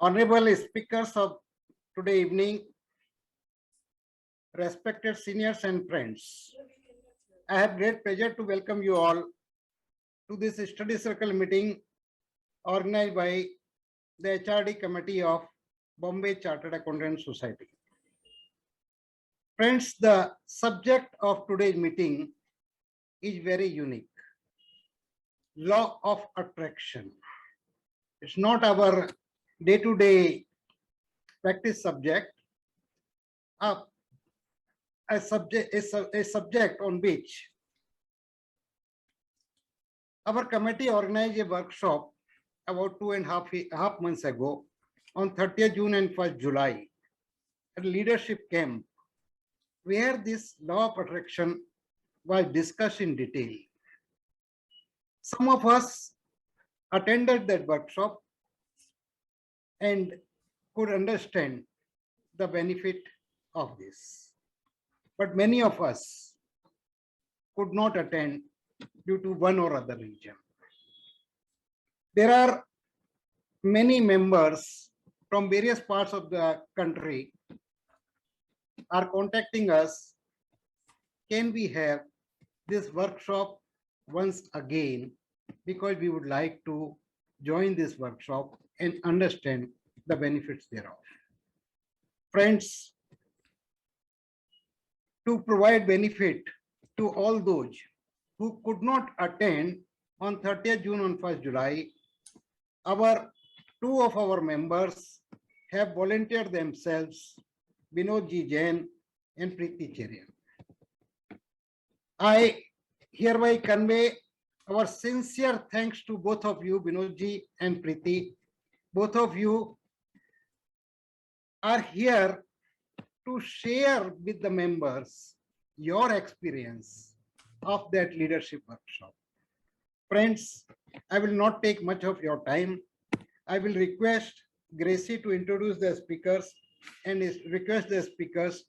Honorable speakers of today evening, respected seniors and friends, I have great pleasure to welcome you all to this study circle meeting organized by the HRD Committee of Bombay Chartered Accountants Society. Friends, the subject of today's meeting is very unique. Law of attraction. It's not our day-to-day practice subject. A subject on which our committee organized a workshop about 2.5 months ago on 30th June and 1st July at leadership camp, where this law of attraction was discussed in detail. Some of us attended that workshop and could understand the benefit of this. But many of us could not attend due to one or other reason. There are many members from various parts of the country are contacting us. Can we have this workshop once again? Because we would like to join this workshop and understand the benefits thereof. Friends, to provide benefit to all those who could not attend on 30th June and 1st July, two of our members have volunteered themselves, Vinod Jain and Preeti Cherian. I hereby convey our sincere thanks to both of you, Vinod and Preeti. Both of you are here to share with the members your experience of that leadership workshop. Friends, I will not take much of your time. I will request Gracie to introduce the speakers and request the speakers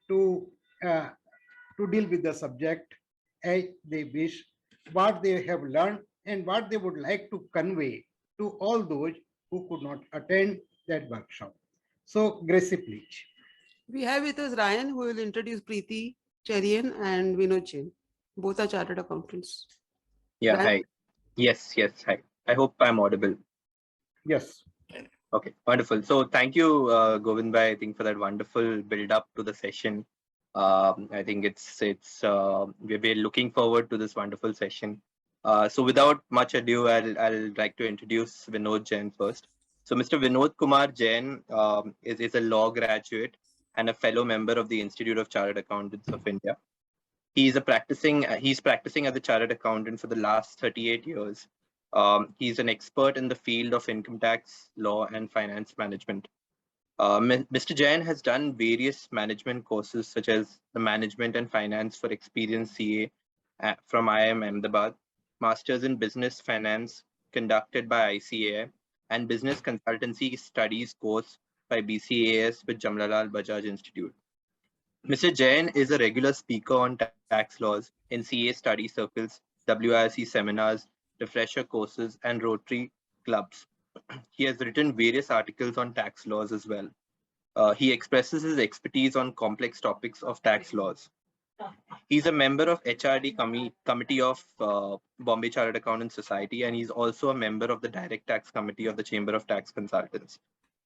to deal with the subject as they wish, what they have learned and what they would like to convey to all those who could not attend that workshop. So, Gracie, please. We have with us Ryan, who will introduce Preeti, Cherian, and Vinod Jain. Both are chartered accountants. Yeah, Ryan? hi. Yes, hi. I hope I'm audible. Yes. Okay, wonderful. So thank you, Govind bhai, I think, for that wonderful build up to the session. I think we're looking forward to this wonderful session. So without much ado, I'll like to introduce Vinod Jain first. So Mr. Vinod Kumar Jain is a law graduate and a fellow member of the Institute of Chartered Accountants of India. He's practicing as a chartered accountant for the last 38 years. He's an expert in the field of income tax, law, and finance management. Mr. Jain has done various management courses such as the Management and Finance for Experienced CA from IIM Ahmedabad, Masters in Business Finance conducted by ICAI, and Business Consultancy Studies course by BCAS with Jamnalal Bajaj Institute. Mr. Jain is a regular speaker on tax laws in CA study circles, WIRC seminars, refresher courses, and Rotary clubs. He has written various articles on tax laws as well. He expresses his expertise on complex topics of tax laws. He's a member of HRD Committee of Bombay Chartered Accountants Society, and he's also a member of the Direct Tax Committee of the Chamber of Tax Consultants.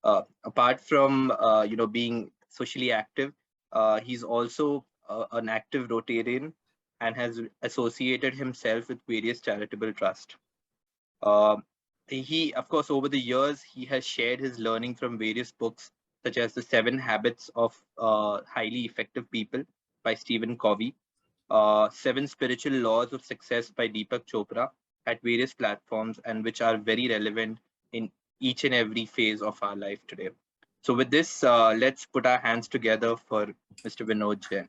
Apart from being socially active, he's also an active Rotarian and has associated himself with various charitable trusts. He, of course, over the years, he has shared his learning from various books, such as The 7 Habits of Highly Effective People by Stephen Covey, 7 Spiritual Laws of Success by Deepak Chopra at various platforms, and which are very relevant in each and every phase of our life today. So with this, let's put our hands together for Mr. Vinod Jain.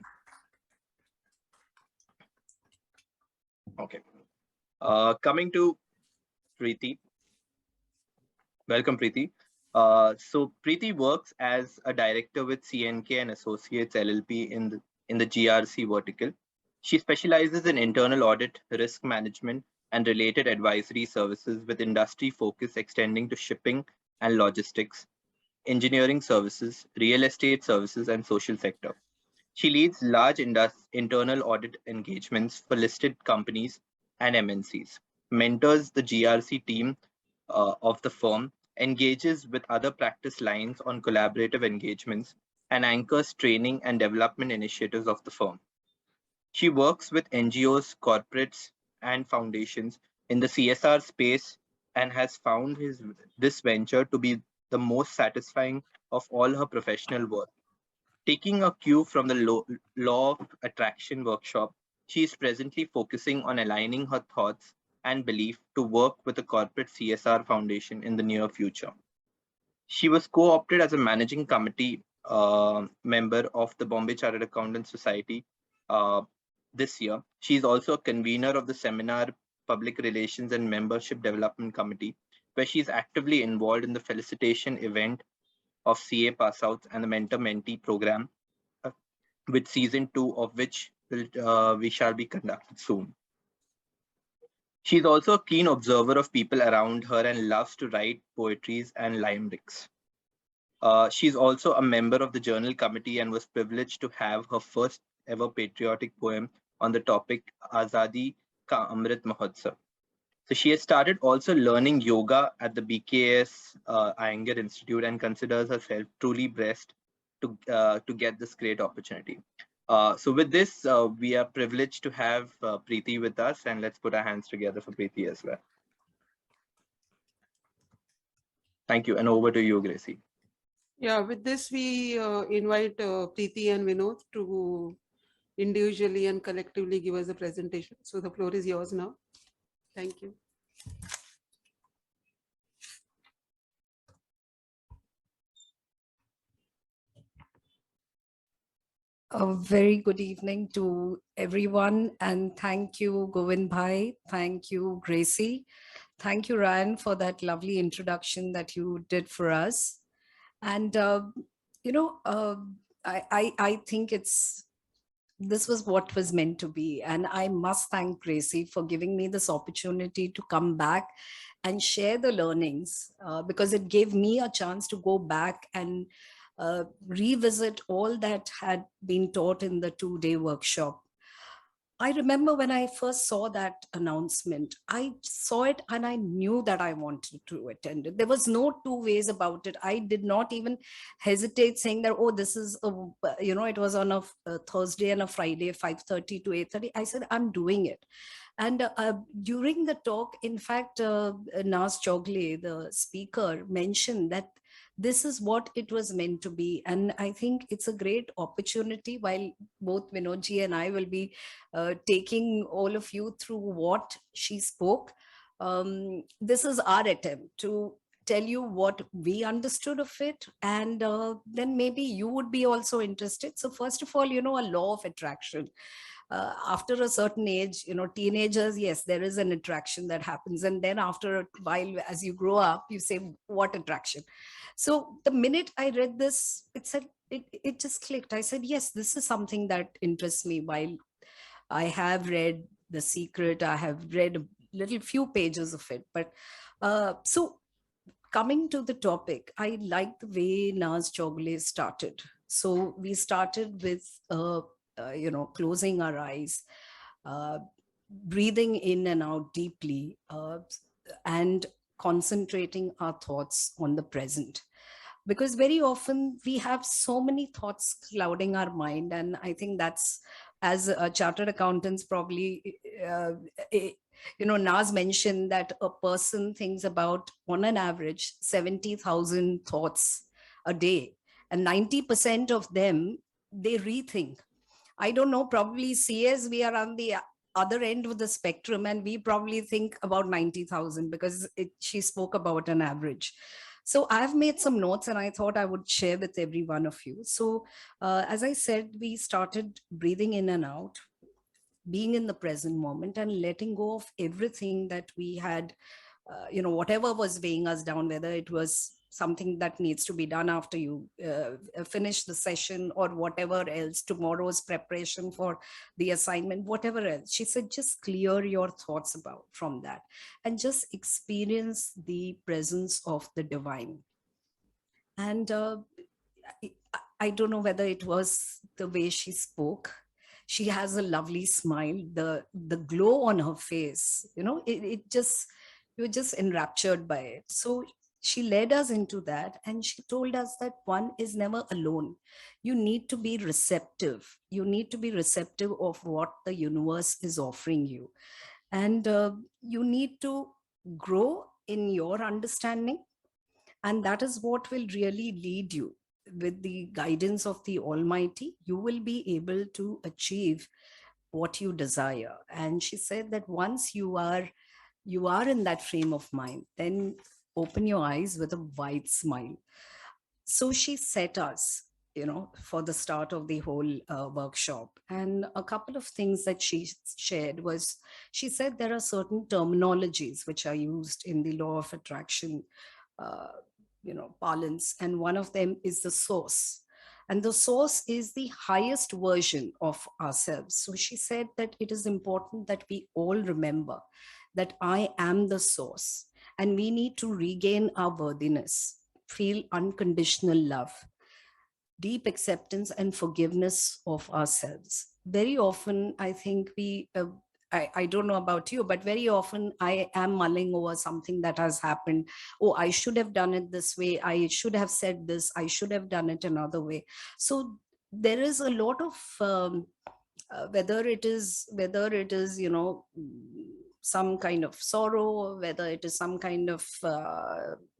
Okay. Coming to Preeti. Welcome, Preeti. So Preeti works as a director with CNK and Associates LLP in the GRC vertical. She specializes in internal audit, risk management, and related advisory services with industry focus extending to shipping and logistics, engineering services, real estate services, and social sector. She leads large internal audit engagements for listed companies and MNCs, mentors the GRC team of the firm, engages with other practice lines on collaborative engagements, and anchors training and development initiatives of the firm. She works with NGOs, corporates, and foundations in the CSR space and has found this venture to be the most satisfying of all her professional work. Taking a cue from the Law of Attraction workshop, she is presently focusing on aligning her thoughts and belief to work with a corporate CSR foundation in the near future. She was co-opted as a managing committee member of the Bombay Chartered Accountants Society this year. She is also a convener of the Seminar Public Relations and Membership Development Committee, where she is actively involved in the felicitation event of CA pass outs and the mentor mentee program, with season 2 of which we shall be conducted soon. She is also a keen observer of people around her and loves to write poetries and limericks. She's also a member of the journal committee and was privileged to have her first ever patriotic poem on the topic Azadi Ka Amrit Mahotsav. So she has started also learning yoga at the BKS Iyengar Institute and considers herself truly blessed to get this great opportunity. So with this, we are privileged to have Preeti with us, and let's put our hands together for Preeti as well. Thank you, and over to you, Gracie. Yeah, with this, we invite Preeti and Vinod to individually and collectively give us a presentation. So the floor is yours now. Thank you. A very good evening to everyone, and thank you, Govind Bhai. Thank you, Gracie. Thank you, Ryan, for that lovely introduction that you did for us. And I think this was what was meant to be, and I must thank Gracie for giving me this opportunity to come back and share the learnings, because it gave me a chance to go back and revisit all that had been taught in the 2-day workshop. I remember when I first saw that announcement, I saw it and I knew that I wanted to attend it. There was no two ways about it. I did not even hesitate saying that, oh, this is, it was on a Thursday and a Friday, 5:30 to 8:30. I said, I'm doing it. And during the talk, in fact, Naz Chogle, the speaker, mentioned that this is what it was meant to be. And I think it's a great opportunity, while both Vinodji and I will be taking all of you through what she spoke. This is our attempt to tell you what we understood of it, and then maybe you would be also interested. So first of all, a law of attraction. After a certain age, teenagers, yes, there is an attraction that happens. And then after a while, as you grow up, you say, what attraction? So the minute I read this, it just clicked. I said, yes, this is something that interests me. While I have read The Secret, I have read a little few pages of it. But so coming to the topic, I like the way Naz Chogle started. So we started with closing our eyes, breathing in and out deeply, and concentrating our thoughts on the present. Because very often we have so many thoughts clouding our mind. And I think that's, as chartered accountants probably, Naz mentioned that a person thinks about, on an average, 70,000 thoughts a day. And 90% of them, they rethink. I don't know, probably CS, we are on the other end of the spectrum, and we probably think about 90,000, because she spoke about an average. So I've made some notes and I thought I would share with every one of you. So as I said, we started breathing in and out, being in the present moment, and letting go of everything that we had, whatever was weighing us down, whether it was something that needs to be done after you finish the session, or whatever else, tomorrow's preparation for the assignment, whatever else. She said, just clear your thoughts from that and just experience the presence of the divine. And I don't know whether it was the way she spoke. She has a lovely smile, the glow on her face, it just, you're just enraptured by it. So she led us into that, and she told us that one is never alone. You need to be receptive. You need to be receptive of what the universe is offering you. And you need to grow in your understanding, and that is what will really lead you. With the guidance of the Almighty, you will be able to achieve what you desire. And she said that once you are in that frame of mind, then open your eyes with a wide smile. So she set us, for the start of the whole workshop. And a couple of things that she shared was, she said there are certain terminologies which are used in the law of attraction, uh, parlance, and one of them is the source. And the source is the highest version of ourselves. So she said that it is important that we all remember that I am the source, and we need to regain our worthiness, feel unconditional love, deep acceptance and forgiveness of ourselves. Very often, I think I don't know about you, but very often I am mulling over something that has happened. Oh, I should have done it this way. I should have said this. I should have done it another way. So there is a lot of whether it is some kind of sorrow, whether it is some kind of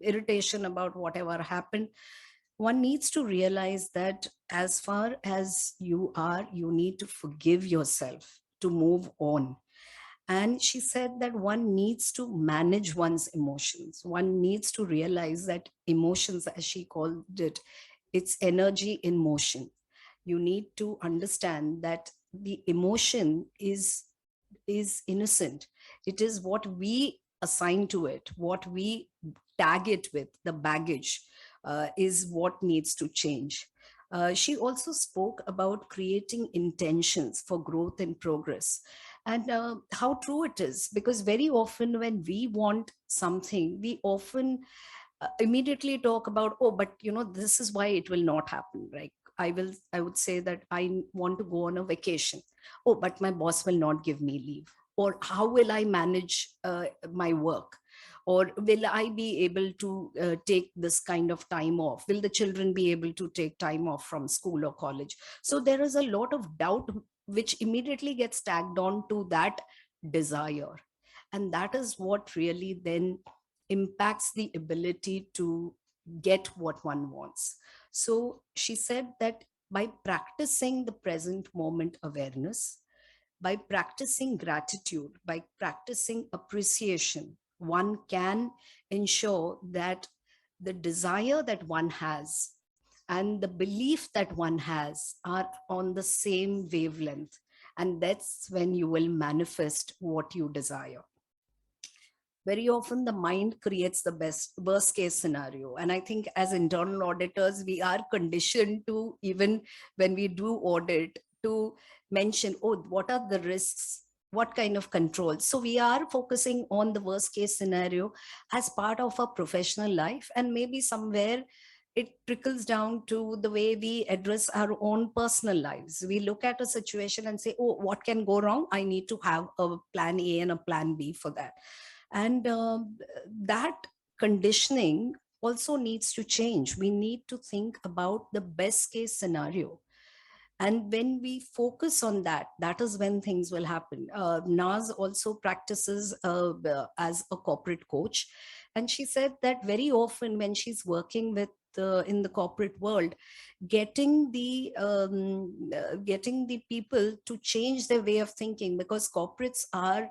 irritation about whatever happened. One needs to realize that as far as you are, you need to forgive yourself to move on. And she said that one needs to manage one's emotions. One needs to realize that emotions, as she called it, it's energy in motion. You need to understand that the emotion is innocent. It is what we assign to it, what we tag it with, the baggage, is what needs to change. She also spoke about creating intentions for growth and progress, and how true it is, because very often when we want something, we often immediately talk about, oh, but this is why it will not happen. Like I would say that I want to go on a vacation. Oh, but my boss will not give me leave. Or how will I manage my work? Or will I be able to take this kind of time off? Will the children be able to take time off from school or college? So there is a lot of doubt which immediately gets tagged on to that desire. And that is what really then impacts the ability to get what one wants. So she said that by practicing the present moment awareness, by practicing gratitude, by practicing appreciation, one can ensure that the desire that one has and the belief that one has are on the same wavelength. And that's when you will manifest what you desire. Very often the mind creates the best worst case scenario, and I think as internal auditors we are conditioned to, even when we do audit, to mention, oh, what are the risks, what kind of controls. So we are focusing on the worst case scenario as part of our professional life, and maybe somewhere it trickles down to the way we address our own personal lives. We look at a situation and say, oh, what can go wrong? I need to have a plan A and a plan B for that. And that conditioning also needs to change. We need to think about the best case scenario. And when we focus on that, that is when things will happen. Naz also practices as a corporate coach. And she said that very often when she's working with in the corporate world, getting the people to change their way of thinking, because corporates are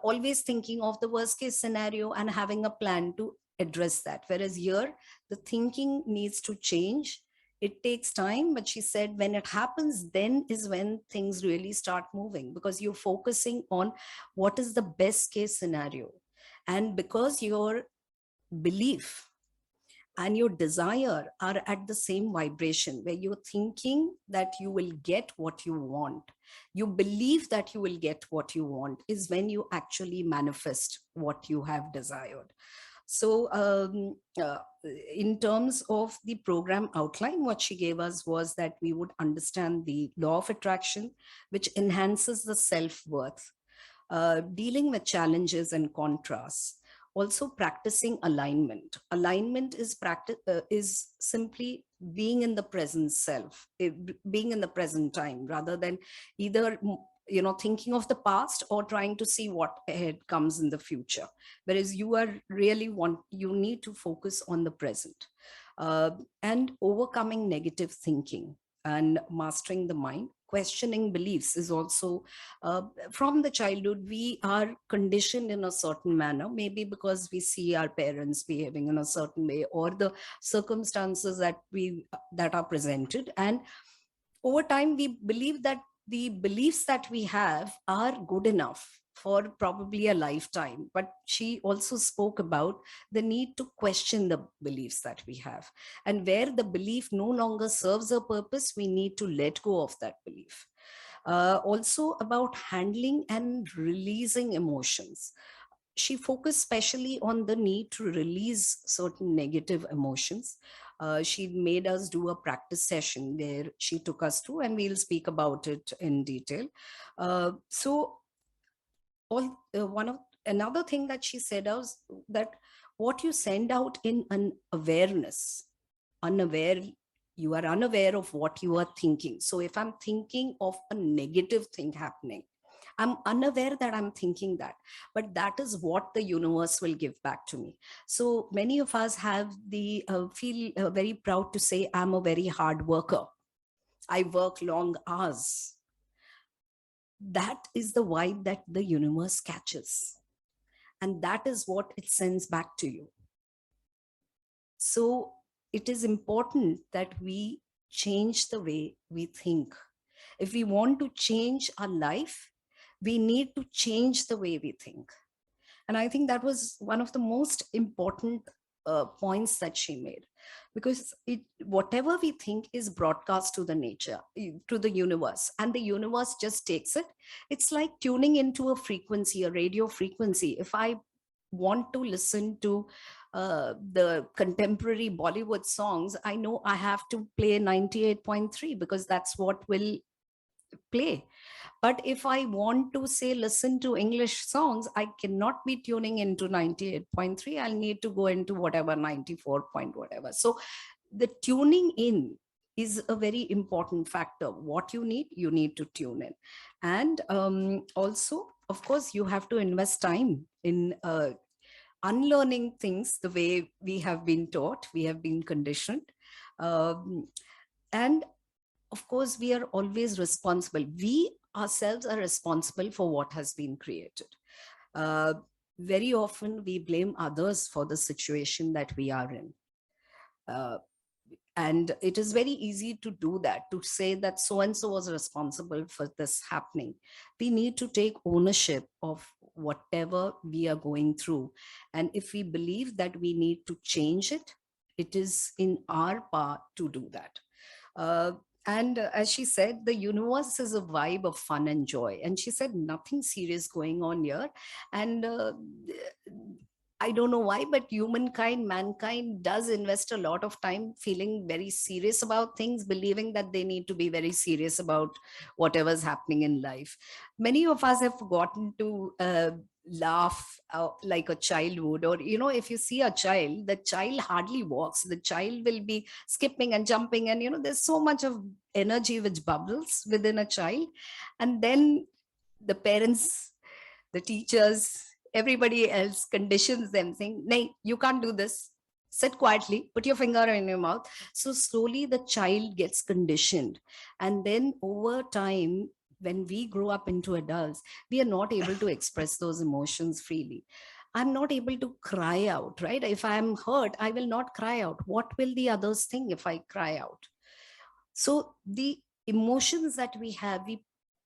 always thinking of the worst case scenario and having a plan to address that. Whereas here, the thinking needs to change. It takes time, but she said when it happens, then is when things really start moving, because you're focusing on what is the best case scenario. And because your belief and your desire are at the same vibration, where you're thinking that you will get what you want, you believe that you will get what you want, is when you actually manifest what you have desired. So in terms of the program outline, what she gave us was that we would understand the law of attraction, which enhances the self-worth, dealing with challenges and contrasts, also practicing alignment. Alignment is is simply being in the present self, being in the present time, rather than either thinking of the past or trying to see what ahead comes in the future. Whereas you need to focus on the present, and overcoming negative thinking and mastering the mind. Questioning beliefs is also, from the childhood, we are conditioned in a certain manner, maybe because we see our parents behaving in a certain way, or the circumstances that are presented. And over time, we believe that the beliefs that we have are good enough for probably a lifetime. But she also spoke about the need to question the beliefs that we have. And where the belief no longer serves a purpose, we need to let go of that belief. Also about handling and releasing emotions. She focused specially on the need to release certain negative emotions. She made us do a practice session where she took us through, and we'll speak about it in detail. So another thing that she said was that what you send out in an awareness, you are unaware of what you are thinking. So if I'm thinking of a negative thing happening, I'm unaware that I'm thinking that, but that is what the universe will give back to me. So many of us have feel very proud to say, I'm a very hard worker. I work long hours. That is the vibe that the universe catches. And that is what it sends back to you. So it is important that we change the way we think. If we want to change our life, we need to change the way we think. And I think that was one of the most important points that she made, because whatever we think is broadcast to the nature, to the universe, and the universe just takes it. It's like tuning into a frequency, a radio frequency. If I want to listen to the contemporary Bollywood songs, I know I have to play 98.3 because that's what will play. But if I want to say listen to English songs, I cannot be tuning into 98.3. I'll need to go into whatever 94 point whatever. So the tuning in is a very important factor. What you need to tune in. And also, of course, you have to invest time in unlearning things the way we have been taught, we have been conditioned. And of course, we are always responsible. We ourselves are responsible for what has been created. Very often we blame others for the situation that we are in. And it is very easy to do that, to say that so-and-so was responsible for this happening. We need to take ownership of whatever we are going through. And if we believe that we need to change it, it is in our power to do that. And as she said, the universe is a vibe of fun and joy. And she said, nothing serious going on here. And I don't know why, but mankind does invest a lot of time feeling very serious about things, believing that they need to be very serious about whatever's happening in life. Many of us have forgotten to laugh like a child would. Or, if you see a child, the child hardly walks. The child will be skipping and jumping. And, there's so much of energy which bubbles within a child. And then the parents, the teachers, everybody else conditions them, saying, "Nay, you can't do this. Sit quietly, put your finger in your mouth." So slowly the child gets conditioned. And then over time, when we grow up into adults, we are not able to express those emotions freely. I'm not able to cry out, right? If I'm hurt, I will not cry out. What will the others think if I cry out? So the emotions that we have,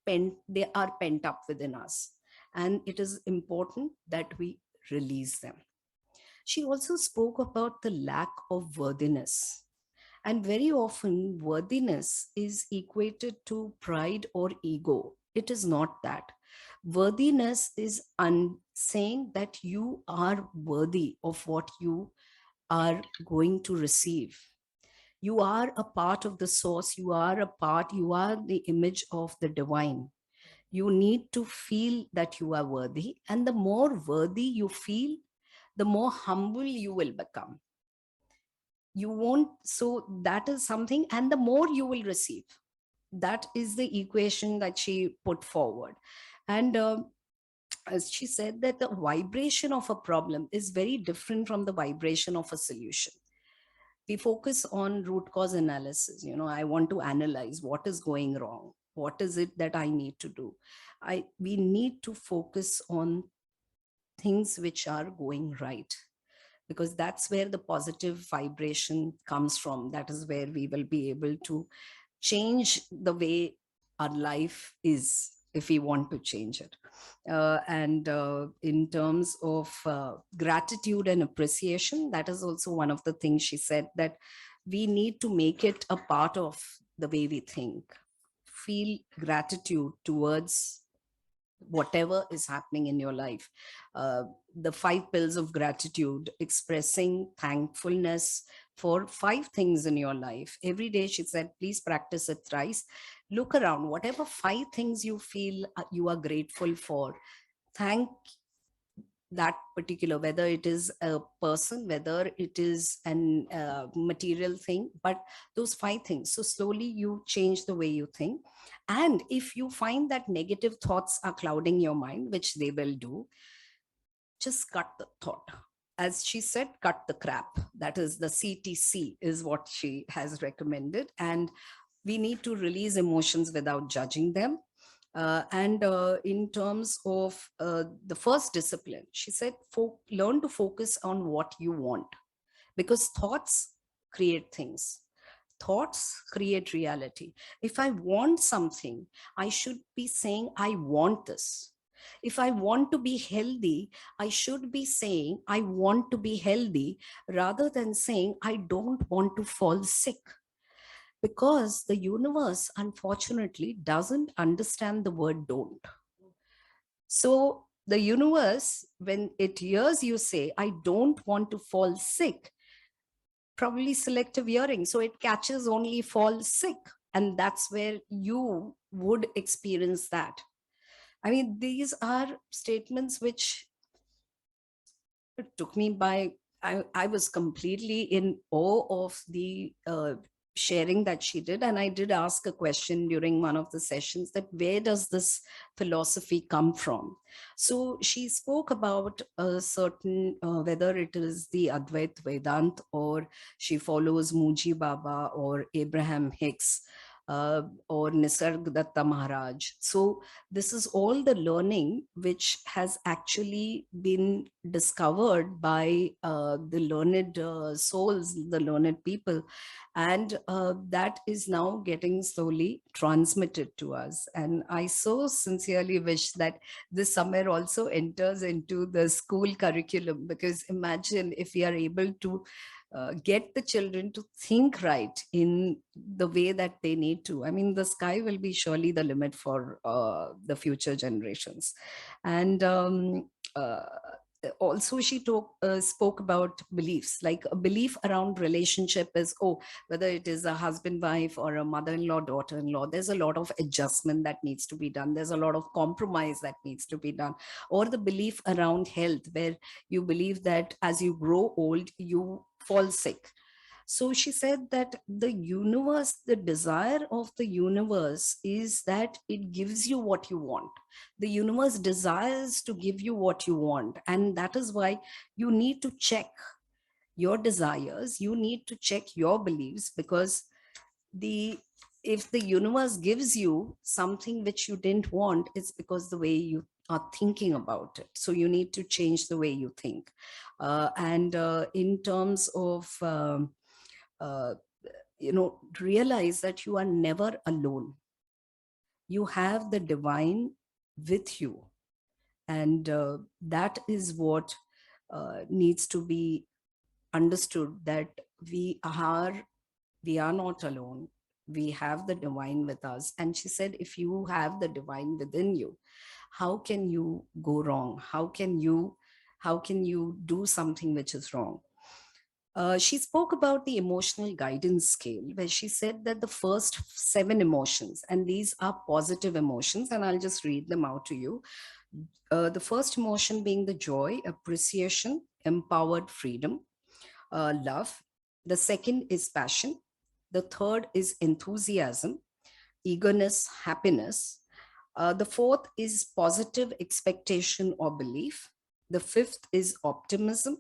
they are pent up within us. And it is important that we release them. She also spoke about the lack of worthiness. And very often, worthiness is equated to pride or ego. It is not that. Worthiness is saying that you are worthy of what you are going to receive. You are a part of the source. You are the image of the divine. You need to feel that you are worthy. And the more worthy you feel, the more humble you will become. You won't, so that is something, and the more you will receive. That is the equation that she put forward. And as she said, that the vibration of a problem is very different from the vibration of a solution. We focus on root cause analysis. I want to analyze what is going wrong. What is it that I need to do? We need to focus on things which are going right, because that's where the positive vibration comes from. That is where we will be able to change the way our life is, if we want to change it. And in terms of gratitude and appreciation, that is also one of the things she said, that we need to make it a part of the way we think. Feel gratitude towards whatever is happening in your life. The 5 pillars of gratitude, expressing thankfulness for 5 things in your life. Every day, she said, please practice it thrice. Look around, whatever 5 things you feel you are grateful for, thank that particular, whether it is a person, whether it is an material thing, but those 5 things. So slowly you change the way you think. And if you find that negative thoughts are clouding your mind, which they will do, just cut the thought. As she said, cut the crap. That is the CTC is what she has recommended. And we need to release emotions without judging them. And in terms of the first discipline, she said, learn to focus on what you want, because thoughts create things. Thoughts create reality. If I want something, I should be saying, I want this. If I want to be healthy, I should be saying, I want to be healthy, rather than saying, I don't want to fall sick. Because the universe, unfortunately, doesn't understand the word don't. So the universe, when it hears you say, I don't want to fall sick, probably selective hearing, so it catches only fall sick. And that's where you would experience that. I mean, these are statements which took me by, I was completely in awe of the sharing that she did. And I did ask a question during one of the sessions, that where does this philosophy come from? So she spoke about a certain, whether it is the Advait Vedant, or she follows Muji Baba or Abraham Hicks, or Nisarg Datta Maharaj. So this is all the learning which has actually been discovered by the learned souls, the learned people. And that is now getting slowly transmitted to us. And I so sincerely wish that this somewhere also enters into the school curriculum, because imagine if we are able to get the children to think right in the way that they need to. I mean, the sky will be surely the limit for the future generations. And also she spoke about beliefs, like a belief around relationship is, oh, whether it is a husband, wife, or a mother-in-law, daughter-in-law, there's a lot of adjustment that needs to be done. There's a lot of compromise that needs to be done. Or the belief around health, where you believe that as you grow old, you fall sick. So she said that the universe, the desire of the universe is that it gives you what you want. The universe desires to give you what you want. And that is why you need to check your desires. You need to check your beliefs, because if the universe gives you something which you didn't want, it's because the way you are thinking about it. So you need to change the way you think. And in terms of realize that you are never alone. You have the divine with you. And that is what needs to be understood, that we are not alone. We have the divine with us. And she said, if you have the divine within you, how can you go wrong? How can you do something which is wrong? She spoke about the emotional guidance scale, where she said that the first 7 emotions, and these are positive emotions, and I'll just read them out to you. The first emotion being the joy, appreciation, empowered freedom, love. The second is passion. The third is enthusiasm, eagerness, happiness. The fourth is positive expectation or belief. The fifth is optimism.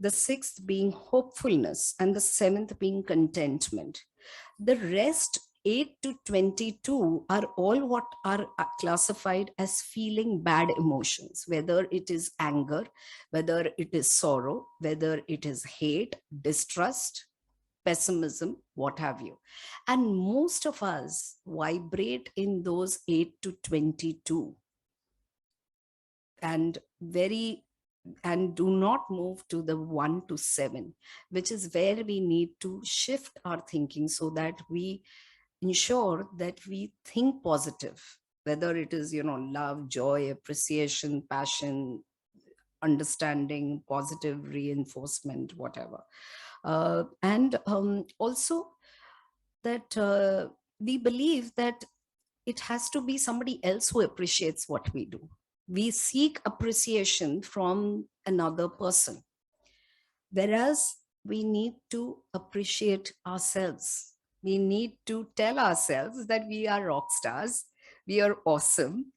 The sixth being hopefulness, and the seventh being contentment. The rest, 8 to 22, are all what are classified as feeling bad emotions, whether it is anger, whether it is sorrow, whether it is hate, distrust, pessimism, what have you. And most of us vibrate in those 8 to 22 and do not move to the 1 to 7, which is where we need to shift our thinking so that we ensure that we think positive, whether it is, love, joy, appreciation, passion, understanding, positive reinforcement, whatever. And also that we believe that it has to be somebody else who appreciates what we do. We seek appreciation from another person, whereas we need to appreciate ourselves. We need to tell ourselves that we are rock stars, we are awesome,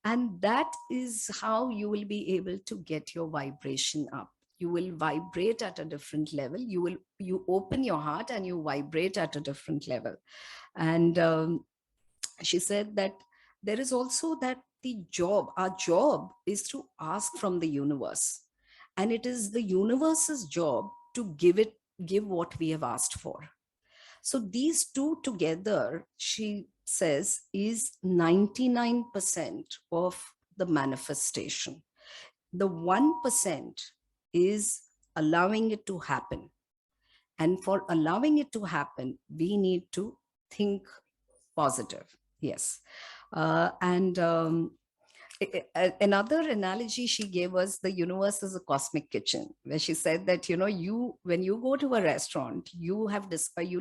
and that is how you will be able to get your vibration up. You will vibrate at a different level. You open your heart and you vibrate at a different level. And she said that there is also that our job is to ask from the universe, and it is the universe's job to give what we have asked for. So these two together, she says, is 99% of the manifestation. The 1% is allowing it to happen. And for allowing it to happen, we need to think positive. Yes. And another analogy she gave was the universe is a cosmic kitchen, where she said that, when you go to a restaurant, you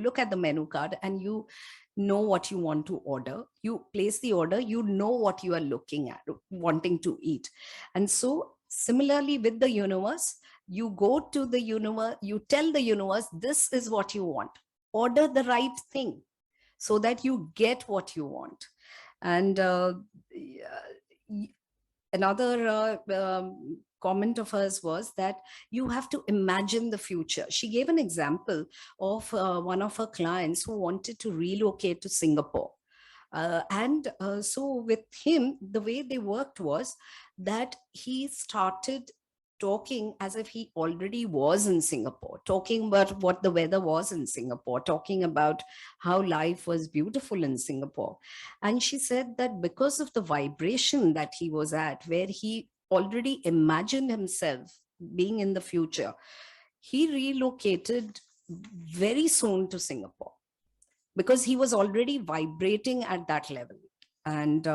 look at the menu card and you know what you want to order. You place the order, you know what you are looking at, wanting to eat. And so similarly with the universe, you go to the universe, you tell the universe, this is what you want. Order the right thing so that you get what you want. And another comment of hers was that you have to imagine the future. She gave an example of one of her clients who wanted to relocate to Singapore. So with him, the way they worked was that he started talking as if he already was in Singapore, talking about what the weather was in Singapore, talking about how life was beautiful in Singapore. And she said that because of the vibration that he was at, where he already imagined himself being in the future, he relocated very soon to Singapore because he was already vibrating at that level. And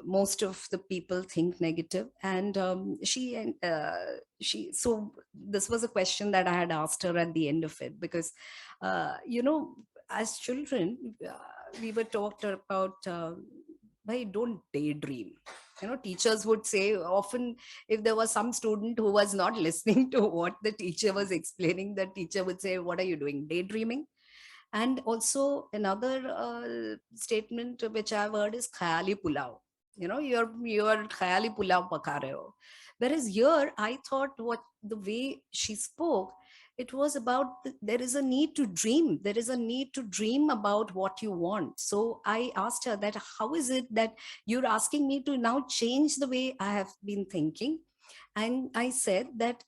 most of the people think negative. And so this was a question that I had asked her at the end of it, because as children we were taught about why don't daydream. Teachers would say often, if there was some student who was not listening to what the teacher was explaining, the teacher would say, what are you doing, daydreaming? And also another statement which I've heard is khayali pulao. You're khayali pulao paka rahe ho. Whereas here, I thought the way she spoke, it was about there is a need to dream. There is a need to dream about what you want. So I asked her that, how is it that you're asking me to now change the way I have been thinking? And I said that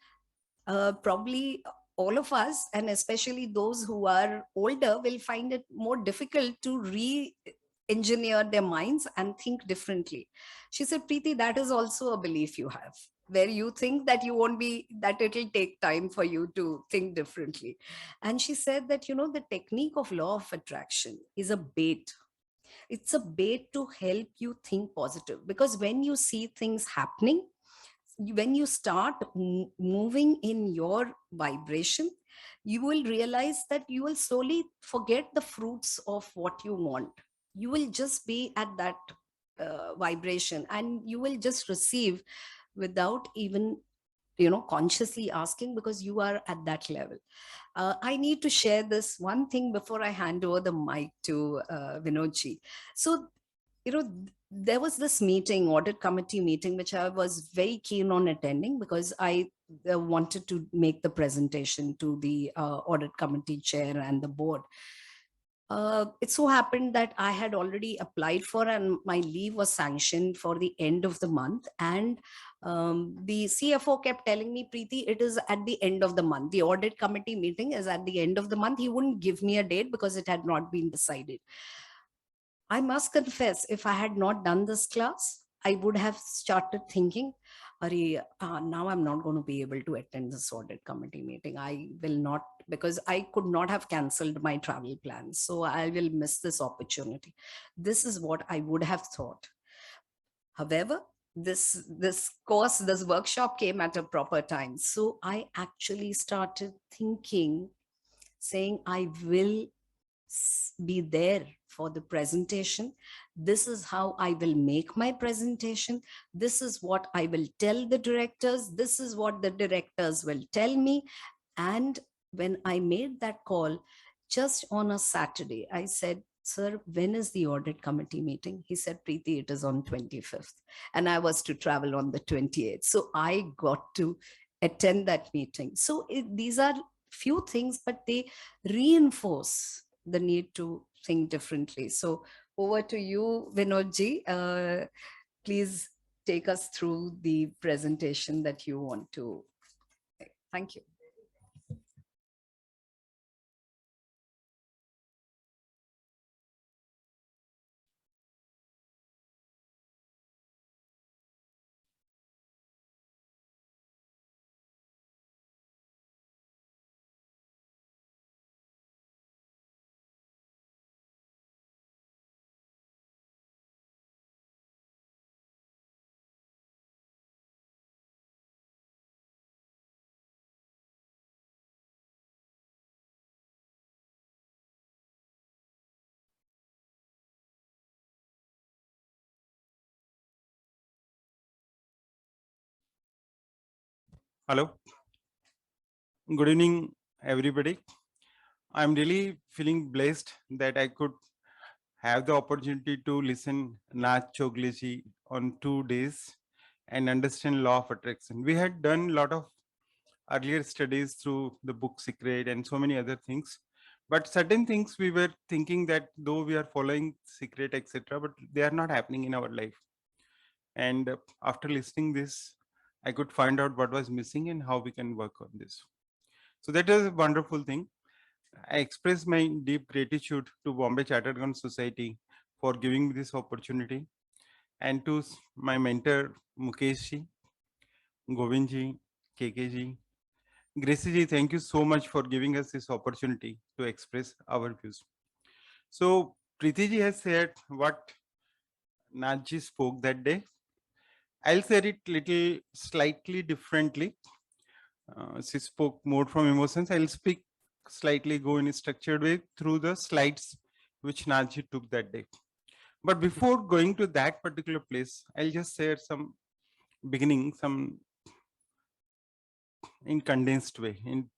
probably all of us, and especially those who are older, will find it more difficult to re-engineer their minds and think differently. She said, Preeti, that is also a belief you have, where you think that that it'll take time for you to think differently. And she said that, the technique of law of attraction is a bait. It's a bait to help you think positive, because when you see things happening, when you start moving in your vibration, you will realize that you will slowly forget the fruits of what you want. You will just be at that vibration, and you will just receive without even consciously asking, because you are at that level. I need to share this one thing before I hand over the mic to Vinodji. So, there was this meeting, audit committee meeting, which I was very keen on attending, because I wanted to make the presentation to the audit committee chair and the board. It so happened that I had already applied for, and my leave was sanctioned for the end of the month. And the CFO kept telling me, Preeti, it is at the end of the month. The audit committee meeting is at the end of the month. He wouldn't give me a date because it had not been decided. I must confess, if I had not done this class, I would have started thinking, now I'm not going to be able to attend this audit committee meeting. I will not, because I could not have cancelled my travel plans. So I will miss this opportunity. This is what I would have thought. However, this workshop came at a proper time. So I actually started thinking, saying, I will be there for the presentation. This is how I will make my presentation. This is what I will tell the directors. This is what the directors will tell me. And when I made that call, just on a Saturday, I said, sir, when is the audit committee meeting? He said, Preeti, it is on 25th. And I was to travel on the 28th. So I got to attend that meeting. So these are few things, but they reinforce the need to think differently. So over to you, Vinodji. Please take us through the presentation that you want to make. Thank you. Hello. Good evening, everybody. I'm really feeling blessed that I could have the opportunity to listen Nath Chogliji on 2 days and understand law of attraction. We had done a lot of earlier studies through the book Secret and so many other things. But certain things we were thinking that though we are following Secret, etc., but they are not happening in our life. And after listening this, I could find out what was missing and how we can work on this. So that is a wonderful thing. I express my deep gratitude to Bombay Chartered Accountants Society for giving me this opportunity, and to my mentor Mukesh ji, Govind ji, KK ji, Gracie ji. Thank you so much for giving us this opportunity to express our views. So Preeti ji has said what Nath ji spoke that day. I'll say it little slightly differently. She spoke more from emotions. I'll speak slightly, go in a structured way through the slides which Naji took that day. But before going to that particular place, I'll just share some beginning, some in condensed way in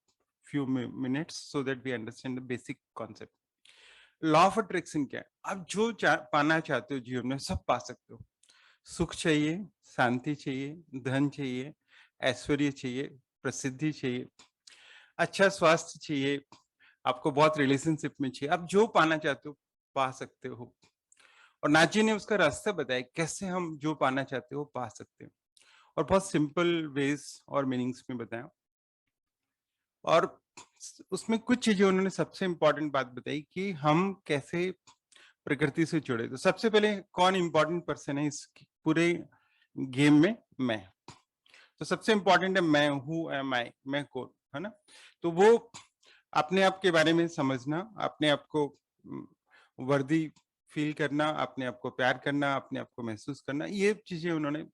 few minutes, so that we understand the basic concept. Law of attraction क्या है? आप जो पाना चाहते हो जीवन में सब पा सकते हो. सुख चाहिए, शांति चाहिए, धन चाहिए, ऐश्वर्य चाहिए, प्रसिद्धि चाहिए, अच्छा स्वास्थ्य चाहिए, आपको बहुत रिलेशनशिप में चाहिए, आप जो पाना चाहते हो पा सकते हो. और नाची ने उसका रास्ता बताया कैसे हम जो पाना चाहते हो पा सकते हो, और बहुत सिंपल वेज और मीनिंग्स में बताया. और उसमें कुछ चीजें उन्होंने सबसे इंपॉर्टेंट बात बताई कि हम कैसे प्रकृति से जुड़े. तो सबसे पहले कौन इंपॉर्टेंट पर्सन है इस पूरे गेम में? मैं. तो सबसे इंपॉर्टेंट है मैं हूँ, एम आई, मैं कौन, है ना. तो वो अपने आप के बारे में समझना, अपने आप को वर्दी फील करना, अपने आप को प्यार करना, अपने आप को महसूस करना, ये चीजें उन्होंने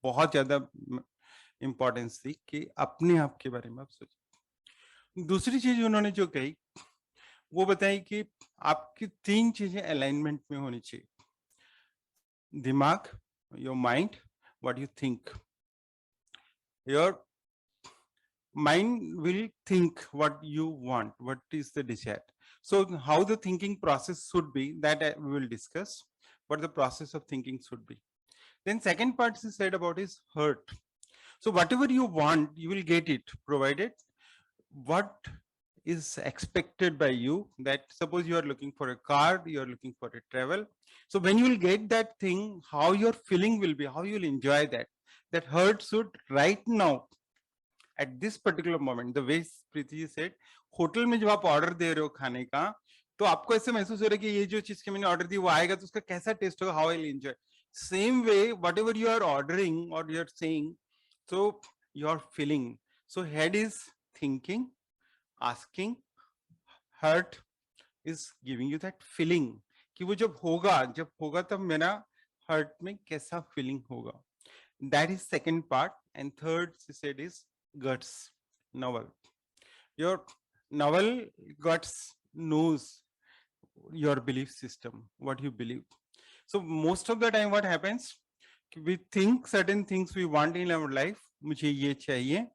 बहुत ज्यादा इंपॉर्टेंस दी कि अपने आप के बारे में आप सोचें। दूसरी चीज उन्होंने जो कही वो बताई कि आपकी 3 चीजें अलाइनमेंट में होनी चाहिए, दिमाग, your mind, what you think. Your mind will think what you want, what is the desire. So how the thinking process should be, that we will discuss what the process of thinking should be. Then second part she said about is hurt. So whatever you want, you will get it, provided what is expected by you. That suppose you are looking for a car, you are looking for a travel. So when you will get that thing, how your feeling will be, how you will enjoy that. That hurt should right now, at this particular moment, the way Preeti said, hotel में जब आप order दे रहे हो खाने का, तो आपको ऐसे महसूस हो रहा है कि ये जो चीज की मैंने ऑर्डर दी वो आएगा तो उसका कैसा टेस्ट होगा, how I will enjoy. Same way whatever you are ordering और you are saying, so you are feeling. So head is thinking, asking, heart is giving you that feeling कि वो जब होगा तब मेरा heart में कैसा feeling होगा. That is second part. And third she said is guts, novel. Your novel guts knows your belief system, what you believe. So most of the time what happens, we think certain things we want in our life, मुझे ये चाहिए,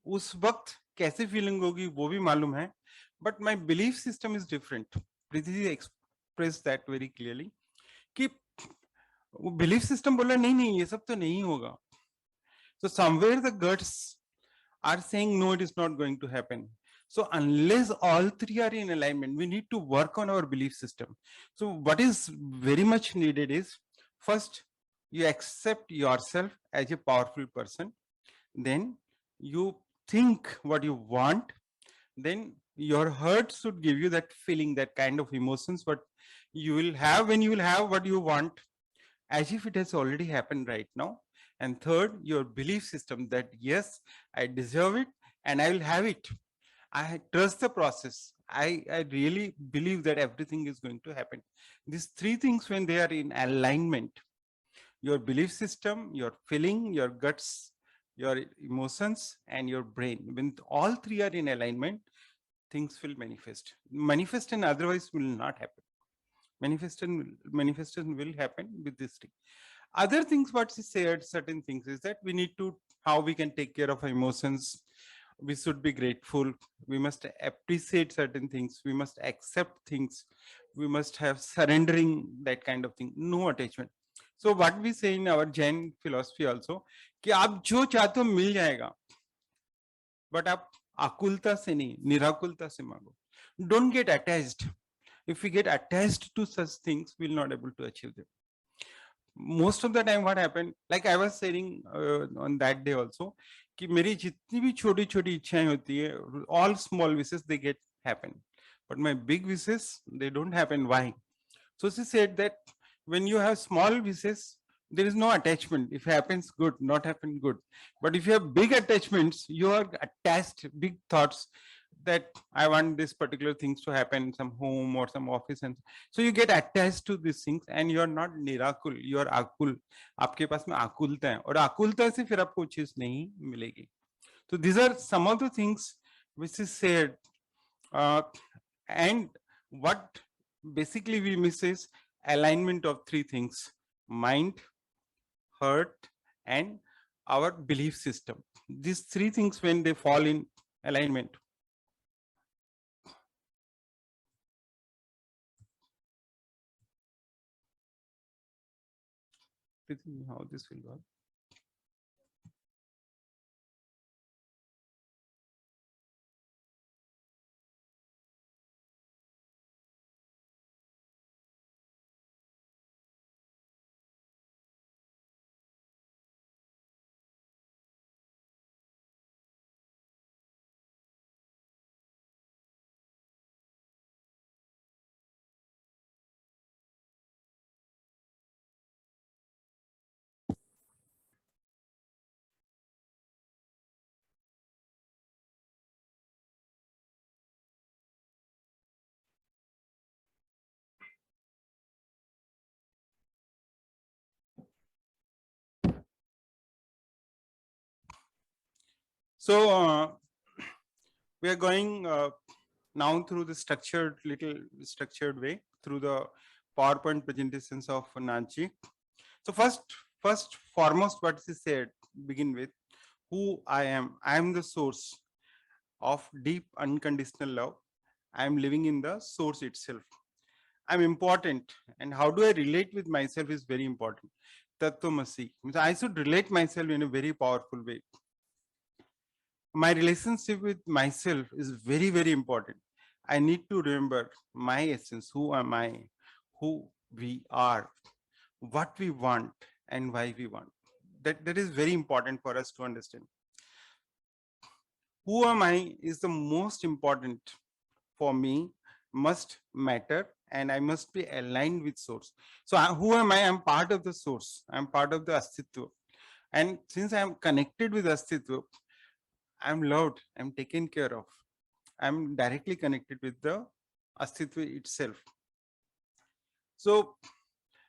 उस वक्त कैसे feeling होगी वो भी मालूम है, but my belief system is different. Preeti expressed that very clearly कि बिलीफ सिस्टम बोला नहीं ये सब तो नहीं होगा. So somewhere the guts are saying no, it is not going to happen. So unless all three are in alignment, we need to work on our belief system. So what is very much needed is, first you accept yourself as a powerful person, then you think what you want, then your heart should give you that feeling, that kind of emotions what you will have when you will have what you want, as if it has already happened right now. And third, your belief system that yes, I deserve it and I will have it. I trust the process. I really believe that everything is going to happen. These three things, when they are in alignment, your belief system, your feeling, your guts, your emotions, and your brain, when all three are in alignment, things will manifest. Manifest and otherwise will not happen. Manifestation will happen with this thing. Other things what she said, certain things, is that we need to, how we can take care of our emotions. We should be grateful. We must appreciate certain things. We must accept things. We must have surrendering, that kind of thing. No attachment. So what we say in our Jain philosophy also, कि आप जो चाहते हो मिल जाएगा, but आप आकुलता से नहीं, निराकुलता से मांगो. Don't get attached. If we get attached to such things, we'll not able to achieve them. Most of the time what happened, like I was saying on that day also, कि मेरी जितनी भी छोटी छोटी इच्छाएं होती है, all small wishes they get happen, but my big wishes they don't happen. Why? So she said that when you have small wishes, there is no attachment. If happens, good. Not happen, good. But if you have big attachments, you are attached, big thoughts that I want this particular things to happen, some home or some office, and so you get attached to these things, and you are not nirakul, you are akul. आपके पास में आकुलता है, और आकुलता से फिर आपको चीज नहीं मिलेगी. So these are some of the things which is said, and what basically we miss is alignment of three things: mind, heart, and our belief system. These three things, when they fall in alignment, how this will work. So we are going now through the little structured way through the PowerPoint presentations of Nanchi. So first foremost, what she said, begin with who I am. I am the source of deep unconditional love. I am living in the source itself. I'm important. And how do I relate with myself is very important. Tattvamasi. Means I should relate myself in a very powerful way. My relationship with myself is very, very important. I need to remember my essence. Who am I? Who we are, what we want, and why we want. That is very important for us to understand. Who am I is the most important for me, must matter, and I must be aligned with source. So who am I? I'm part of the source. I'm part of the Astitva. And since I'm connected with Astitva, I'm loved, I'm taken care of. I'm directly connected with the Astitva itself. So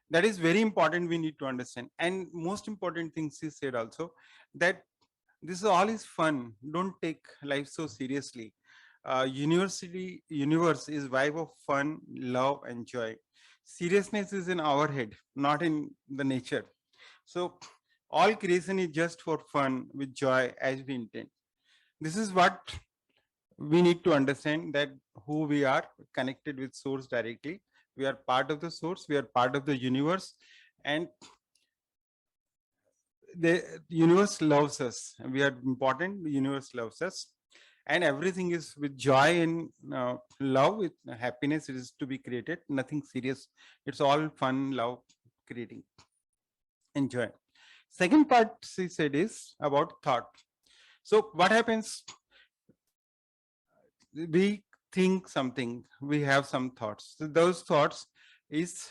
that is very important, we need to understand. And most important thing she said also, that this all is fun. Don't take life so seriously. Universe is vibe of fun, love, and joy. Seriousness is in our head, not in the nature. So all creation is just for fun with joy as we intend. This is what we need to understand, that who we are, connected with source directly. We are part of the source, we are part of the universe, and the universe loves us. We are important, the universe loves us, and everything is with joy and love, with happiness. It is to be created, nothing serious. It's all fun, love, creating, enjoy. Second part she said is about thought. So what happens, we think something, we have some thoughts. So those thoughts is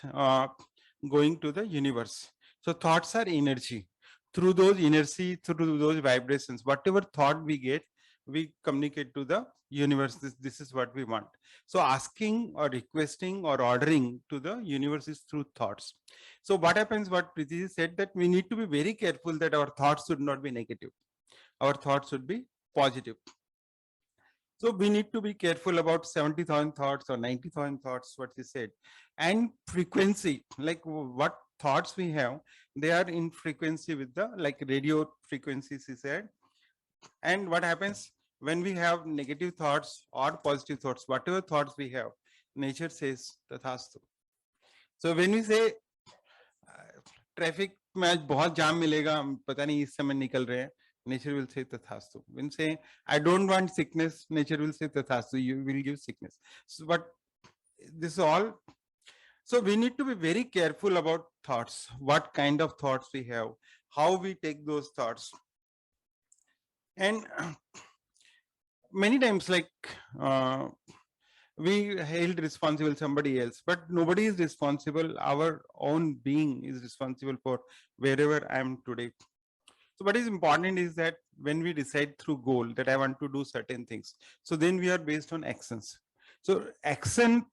going to the universe. So thoughts are energy. Through those energy, through those vibrations, whatever thought we get, we communicate to the universe. This is what we want. So asking or requesting or ordering to the universe is through thoughts. So what happens, what Preeti said, that we need to be very careful that our thoughts should not be negative. Our thoughts should be positive. So we need to be careful about 70,000 thoughts or 90,000 thoughts, what he said. And frequency, like what thoughts we have, they are in frequency with the, like radio frequencies, he said. And what happens when we have negative thoughts or positive thoughts, whatever thoughts we have, nature says tathastu. So when we say traffic में आज बहुत जाम मिलेगा, पता नहीं इस समय निकल रहे हैं, nature will say tathastu. When say I don't want sickness, nature will say tathastu, you will give sickness. So but this is all. So we need to be very careful about thoughts, what kind of thoughts we have, how we take those thoughts. And many times, like we held responsible somebody else, but nobody is responsible. Our own being is responsible for wherever I am today. So what is important is that when we decide through goal that I want to do certain things, so then we are based on actions. So action,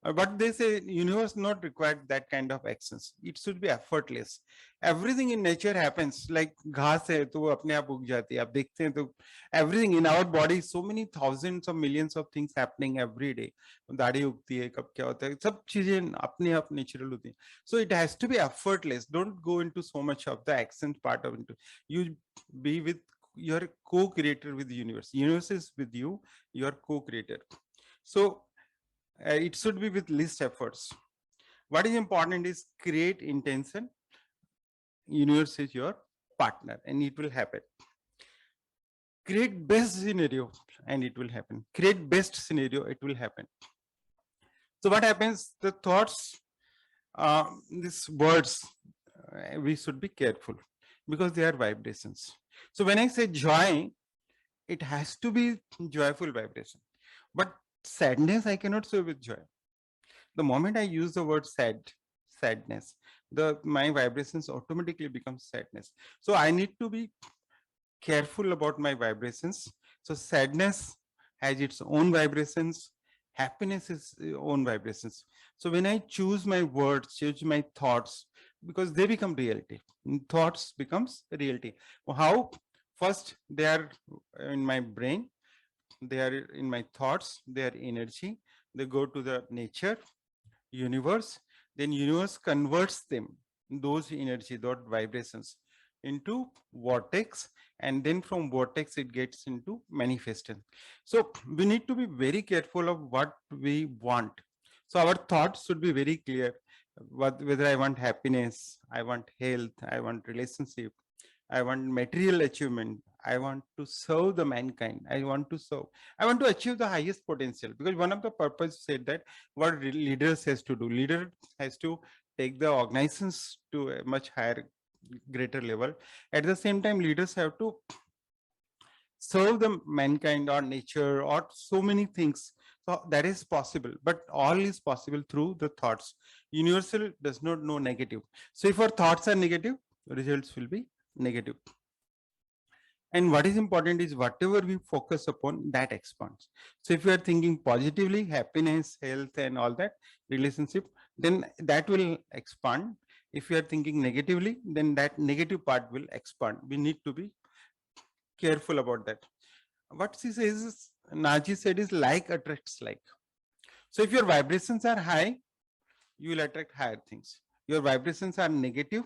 but they say universe not required that kind of actions. It should be effortless. Everything in nature happens, like घास है तो वो अपने आप उग जाती है. आप देखते हैं तो everything in our body, so many thousands of millions of things happening every day. दाढ़ी उगती है, कब क्या होता है, सब चीजें अपने आप natural होती हैं. So it has to be effortless. Don't go into so much of the action part of it. You be with your co-creator with the universe. Universe is with you, your co-creator. So it should be with least efforts. What is important is create intention. Universe is your partner and it will happen. Create best scenario and it will happen. Create best scenario, it will happen. So what happens, the thoughts, these words, we should be careful because they are vibrations. So when I say joy, it has to be joyful vibration. But sadness, I cannot say with joy. The moment I use the word sadness, my vibrations automatically become sadness. So I need to be careful about my vibrations. So sadness has its own vibrations, happiness is own vibrations. So when I choose my words, choose my thoughts, because they become reality. Thoughts becomes reality. How? First, they are in my brain, they are in my thoughts, they are energy. They go to the nature, universe, then universe converts them, those energy, those vibrations, into vortex, and then from vortex it gets into manifestation. So we need to be very careful of what we want. So our thoughts should be very clear, whether I want happiness, I want health, I want relationship, I want material achievement, I want to serve the mankind, I want to serve, I want to achieve the highest potential. Because one of the purpose said that what leaders has to do, leader has to take the organizations to a much higher, greater level. At the same time, leaders have to serve the mankind or nature or so many things. So that is possible, but all is possible through the thoughts. Universal does not know negative. So if our thoughts are negative, results will be negative. And what is important is whatever we focus upon, that expands. So if you are thinking positively, happiness, health, and all that, relationship, then that will expand. If you are thinking negatively, then that negative part will expand. We need to be careful about that. What she says is, Naji said, is like attracts like. So if your vibrations are high, you will attract higher things. Your vibrations are negative,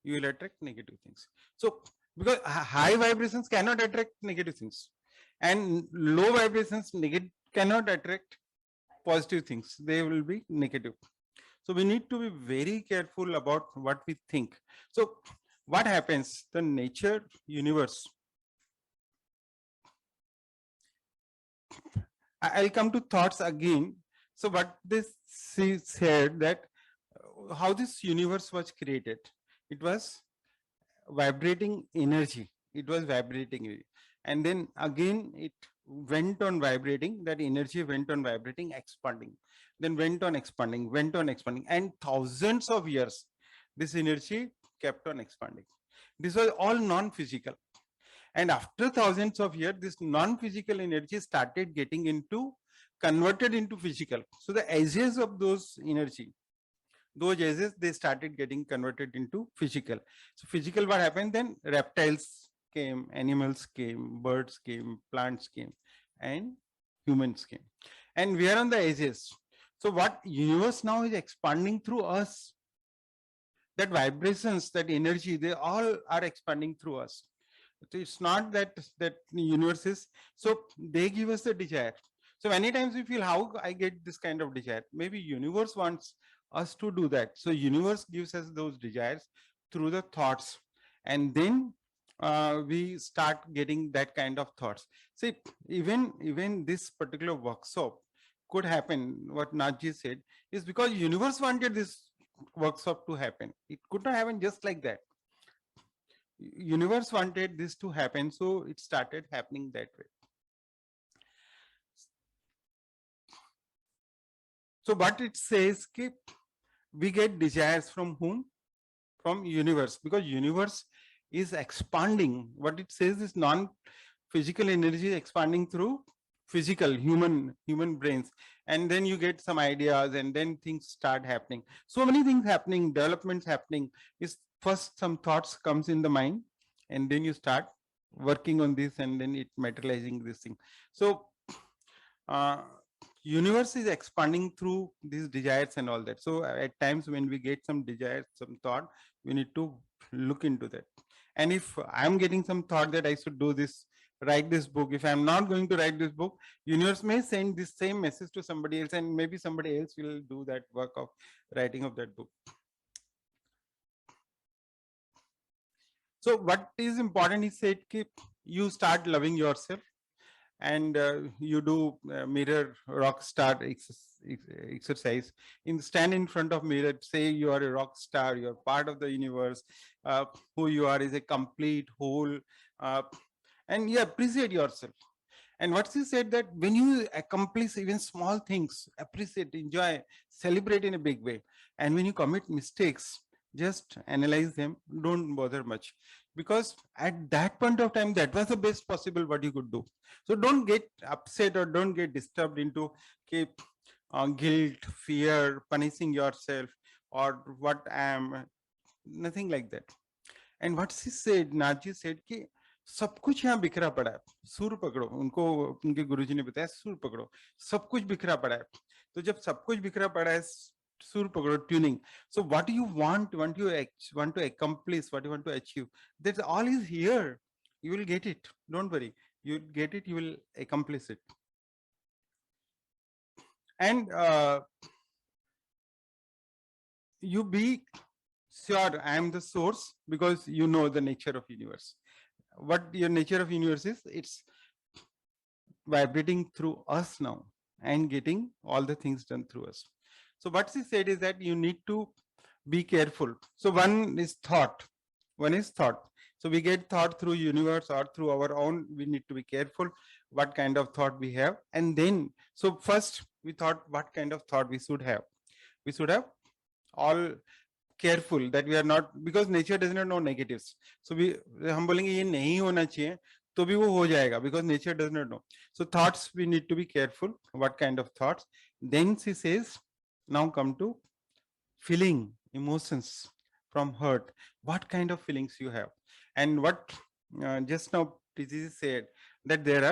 you will attract negative things. So because high vibrations cannot attract negative things, and low vibrations cannot attract positive things, they will be negative. So we need to be very careful about what we think. So what happens, the nature, universe, I'll come to thoughts again. So what this said that how this universe was created, it was vibrating energy, it was vibrating, and then again it went on vibrating, that energy went on vibrating, expanding, then went on expanding, and thousands of years this energy kept on expanding. This was all non-physical, and after thousands of years this non-physical energy started getting into converted into physical. So the edges of those energy, those edges, they started getting converted into physical. So physical, what happened then? Reptiles came, animals came, birds came, plants came, and humans came. And we are on the edges. So what universe now is expanding through us. That vibrations, that energy, they all are expanding through us. It's not that universe is, so they give us the desire. So many times we feel, how I get this kind of desire? Maybe universe wants us to do that. So universe gives us those desires through the thoughts, and then we start getting that kind of thoughts. See, even this particular workshop could happen, what Najji said, is because universe wanted this workshop to happen. It could not happen just like that. Universe wanted this to happen, so it started happening that way. So what it says, we get desires from whom? From universe, because universe is expanding. What it says is non-physical energy expanding through physical human brains, and then you get some ideas, and then things start happening. So many things happening, developments happening. Is first some thoughts comes in the mind, and then you start working on this, and then it materializing this thing. So universe is expanding through these desires and all that. So at times when we get some desires, some thought, we need to look into that. And if I'm getting some thought that I should do this, write this book, if I'm not going to write this book, universe may send this same message to somebody else, and maybe somebody else will do that work of writing of that book. So what is important is that you start loving yourself, and you do mirror rock star exercise. Stand in front of mirror, say you are a rock star, you are part of the universe, who you are is a complete whole, and you appreciate yourself. And what she said, that when you accomplish even small things, appreciate, enjoy, celebrate in a big way. And when you commit mistakes, just analyze them, don't bother much, because at that point of time, that was the best possible what you could do. So don't get upset or don't get disturbed into guilt, fear, punishing yourself, or what I am, nothing like that. And what she said, Naji said, सब कुछ यहाँ बिखरा पड़ा है, सुर पकड़ो, उनको उनके गुरुजी ने बताया सुर पकड़ो, सब कुछ बिखरा पड़ा है। तो जब सब कुछ बिखरा पड़ा है, सुर पकड़ो, tuning. So what you want to accomplish, what you want to achieve, that's all is here. You will get it, don't worry, you will get it, you will accomplish it. And you be sure I am the source, because you know the nature of universe. What your nature of universe is, it's vibrating through us now and getting all the things done through us. So what she said is that you need to be careful. So one is thought. So we get thought through universe or through our own. We need to be careful what kind of thought we have. And then, so first we thought what kind of thought we should have. We should have all careful that we are not, because nature does not know negatives. So हम बोलेंगे ये नहीं होना चाहिए, तो भी वो हो जाएगा, because nature does not know. So thoughts, we need to be careful what kind of thoughts. Then she says, now come to feeling, emotions from hurt. What kind of feelings you have? And what just now Preeti said, that there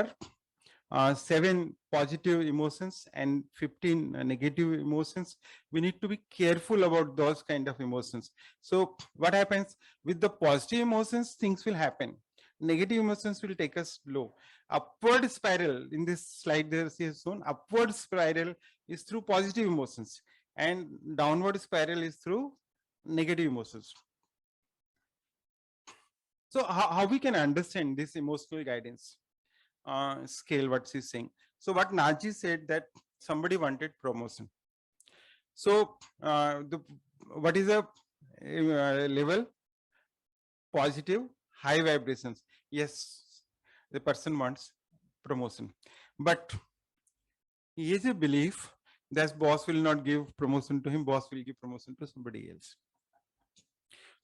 are 7 positive emotions and 15 negative emotions. We need to be careful about those kind of emotions. So what happens with the positive emotions, things will happen. Negative emotions will take us low. Upward spiral, in this slide there is shown, upward spiral is through positive emotions and downward spiral is through negative emotions. So how we can understand this emotional guidance scale, what she's saying? So what Naji said, that somebody wanted promotion. So what is a level? Positive, high vibrations. Yes, the person wants promotion, but he is a belief that boss will not give promotion to him, boss will give promotion to somebody else.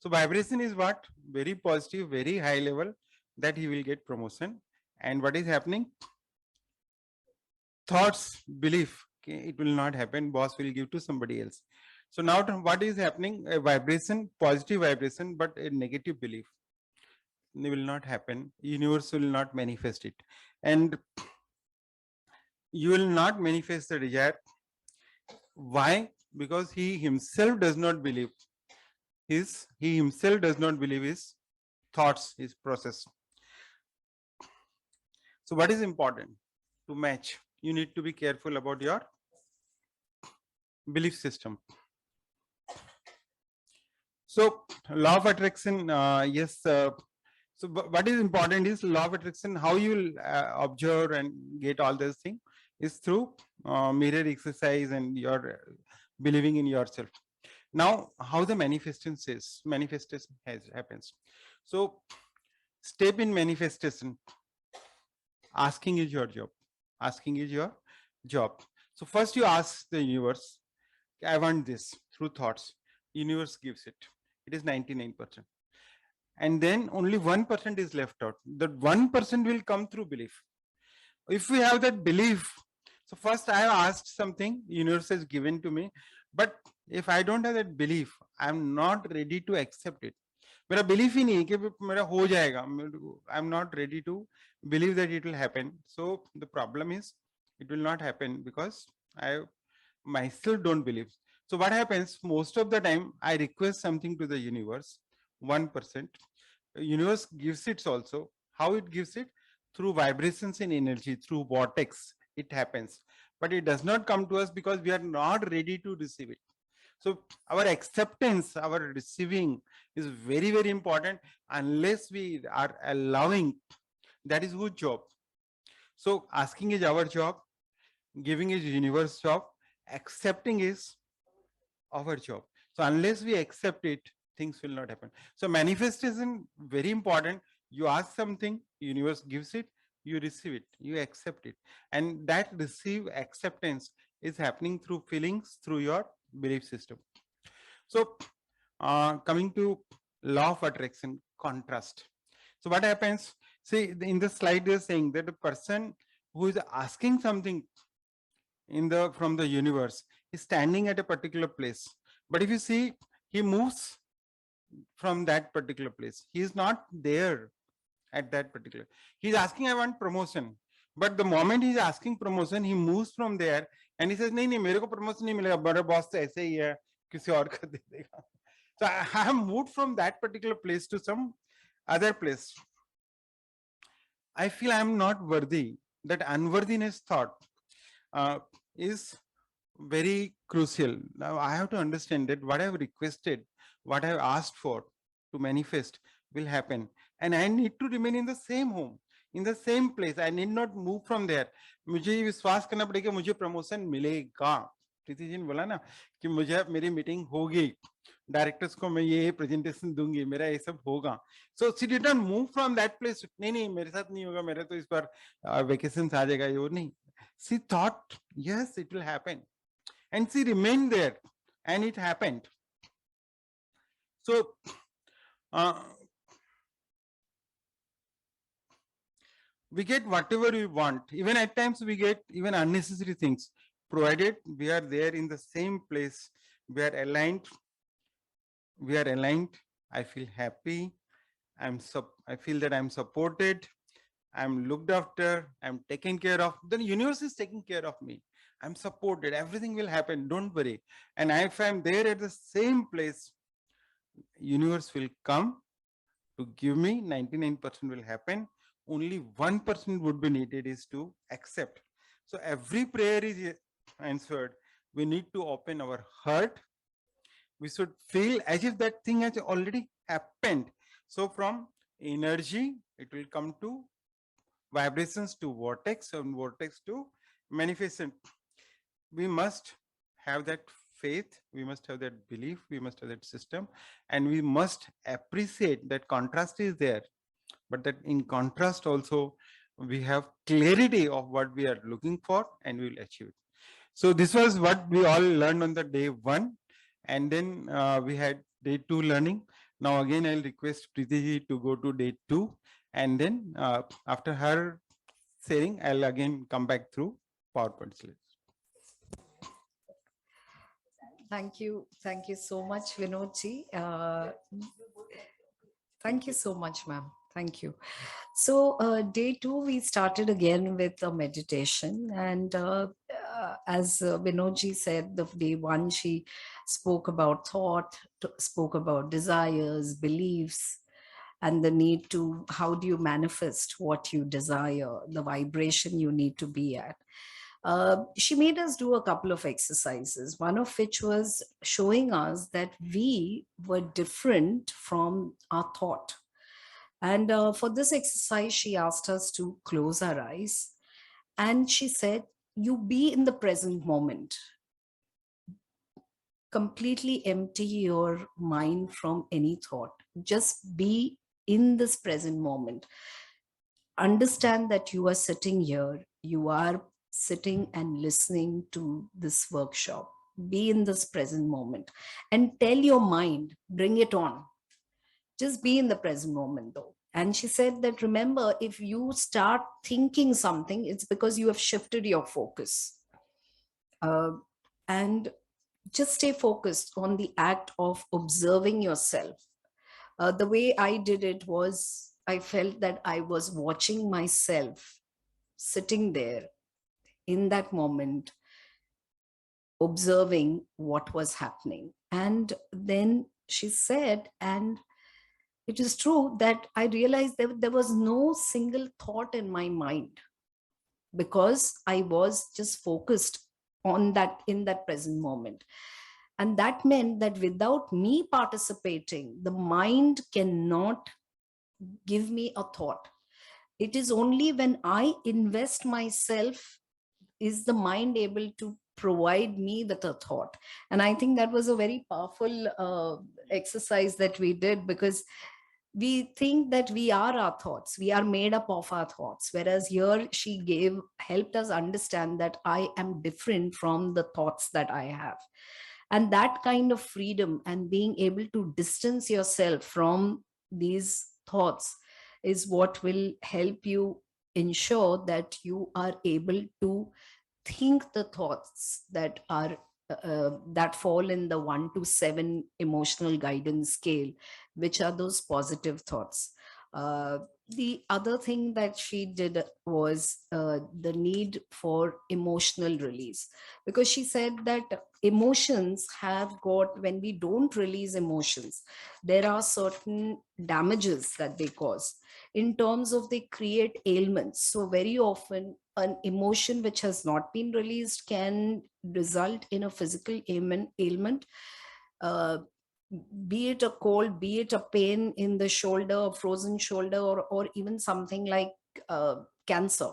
So vibration is what? Very positive, very high level, that he will get promotion. And what is happening? Thoughts, belief, okay, it will not happen, boss will give to somebody else. So now what is happening? A vibration, positive vibration, but a negative belief. It will not happen. Universe will not manifest it. And you will not manifest the desire. Why? Because he himself does not believe. He himself does not believe his thoughts, his process. So what is important? To match, you need to be careful about your belief system. So law of attraction, yes. So what is important is law of attraction, how you will observe and get all those things is through mirror exercise and your believing in yourself. Now, how the manifestation happens. So step in manifestation, asking is your job. Asking is your job. So first you ask the universe, I want this, through thoughts. Universe gives it. It is 99%. And then only 1% is left out. That 1% will come through belief. If we have that belief, so first I have asked something, universe has given to me, but if I don't have that belief, I'm not ready to accept it. मेरा belief ही नहीं कि मेरा हो जाएगा. I'm not ready to believe that it will happen. So the problem is it will not happen because I myself don't believe. So what happens most of the time, I request something to the universe, 1%. Universe gives it also. How it gives it? Through vibrations in energy, through vortex, it happens. But it does not come to us because we are not ready to receive it. So our acceptance, our receiving is very, very important. Unless we are allowing, that is whose job. So asking is our job, giving is universe job, accepting is our job. So unless we accept it, things will not happen. So manifestation, very important. You ask something, universe gives it, you receive it, you accept it. And that acceptance is happening through feelings, through your belief system. So coming to law of attraction, contrast. So what happens? See, in the slide they're saying that the person who is asking something from the universe is standing at a particular place. But if you see, he moves from that particular place. He is not there. at that particular. He's asking, I want promotion. But the moment he's asking promotion, he moves from there and he says, नहीं नहीं मेरे को promotion नहीं मिलेगा, बड़ा boss तो ऐसे ही है, किसी और को दे देगा. So I have moved from that particular place to some other place. I feel I am not worthy. That unworthiness thought is very crucial. Now I have to understand that what I have requested, what I have asked for to manifest will happen. And I need to remain in the same home, in the same place. I need not move from there. मुझे ये विश्वास करना पड़ेगा मुझे promotion मिलेगा. प्रीति जी ने बोला ना कि मुझे मेरी मीटिंग होगी, डायरेक्टर्स को मैं ये प्रेजेंटेशन दूंगी, मेरा ये सब होगा. So she did not move from that place. नहीं नहीं मेरे साथ नहीं होगा, मेरा तो इस बार वेकेशन आ जाएगा, ये नहीं. She thought yes it will happen. And she remained there and it happened. So we get whatever we want. Even at times we get even unnecessary things, provided we are there in the same place. We are aligned. I feel happy. I feel that I'm supported. I'm looked after. I'm taken care of. The universe is taking care of me. I'm supported. Everything will happen. Don't worry. And if I'm there at the same place, universe will come to give me. 99% will happen. Only 1% would be needed is to accept. So every prayer is answered. We need to open our heart. We should feel as if that thing has already happened. So from energy, it will come to vibrations to vortex, and vortex to manifestation. We must have that faith, we must have that belief, we must have that system, and we must appreciate that contrast is there, but that in contrast also we have clarity of what we are looking for and we will achieve it. So this was what we all learned on the day 1, and then we had day 2 learning. Now again I'll request Preeti ji to go to day 2, and then after her sharing I'll again come back through PowerPoint slides. Thank you so much, Vinod ji. Thank you so much, ma'am. Thank you. So day 2, we started again with a meditation, and as Vinod ji said, the day 1 she spoke about thought, spoke about desires, beliefs, and the need to, how do you manifest what you desire, the vibration you need to be at. She made us do a couple of exercises, one of which was showing us that we were different from our thought. And for this exercise, she asked us to close our eyes. And she said, you be in the present moment. Completely empty your mind from any thought. Just be in this present moment. Understand that you are sitting here. You are sitting and listening to this workshop. Be in this present moment and tell your mind, bring it on. Just be in the present moment though. And she said that, remember, if you start thinking something, it's because you have shifted your focus. And just stay focused on the act of observing yourself. The way I did it was, I felt that I was watching myself sitting there in that moment, observing what was happening. And then she said, and it is true that I realized that there was no single thought in my mind because I was just focused on that in that present moment. And that meant that without me participating, the mind cannot give me a thought. It is only when I invest myself is the mind able to provide me with a thought. And I think that was a very powerful exercise that we did, because we think that we are our thoughts, we are made up of our thoughts, whereas here she helped us understand that I am different from the thoughts that I have. And that kind of freedom and being able to distance yourself from these thoughts is what will help you ensure that you are able to think the thoughts that are that fall in the 1 to 7 emotional guidance scale, which are those positive thoughts. The other thing that she did was the need for emotional release, because she said that emotions have got, when we don't release emotions, there are certain damages that they cause in terms of they create ailments. So very often an emotion which has not been released can result in a physical ailment, uh, be it a cold, be it a pain in the shoulder, a frozen shoulder, or even something like cancer.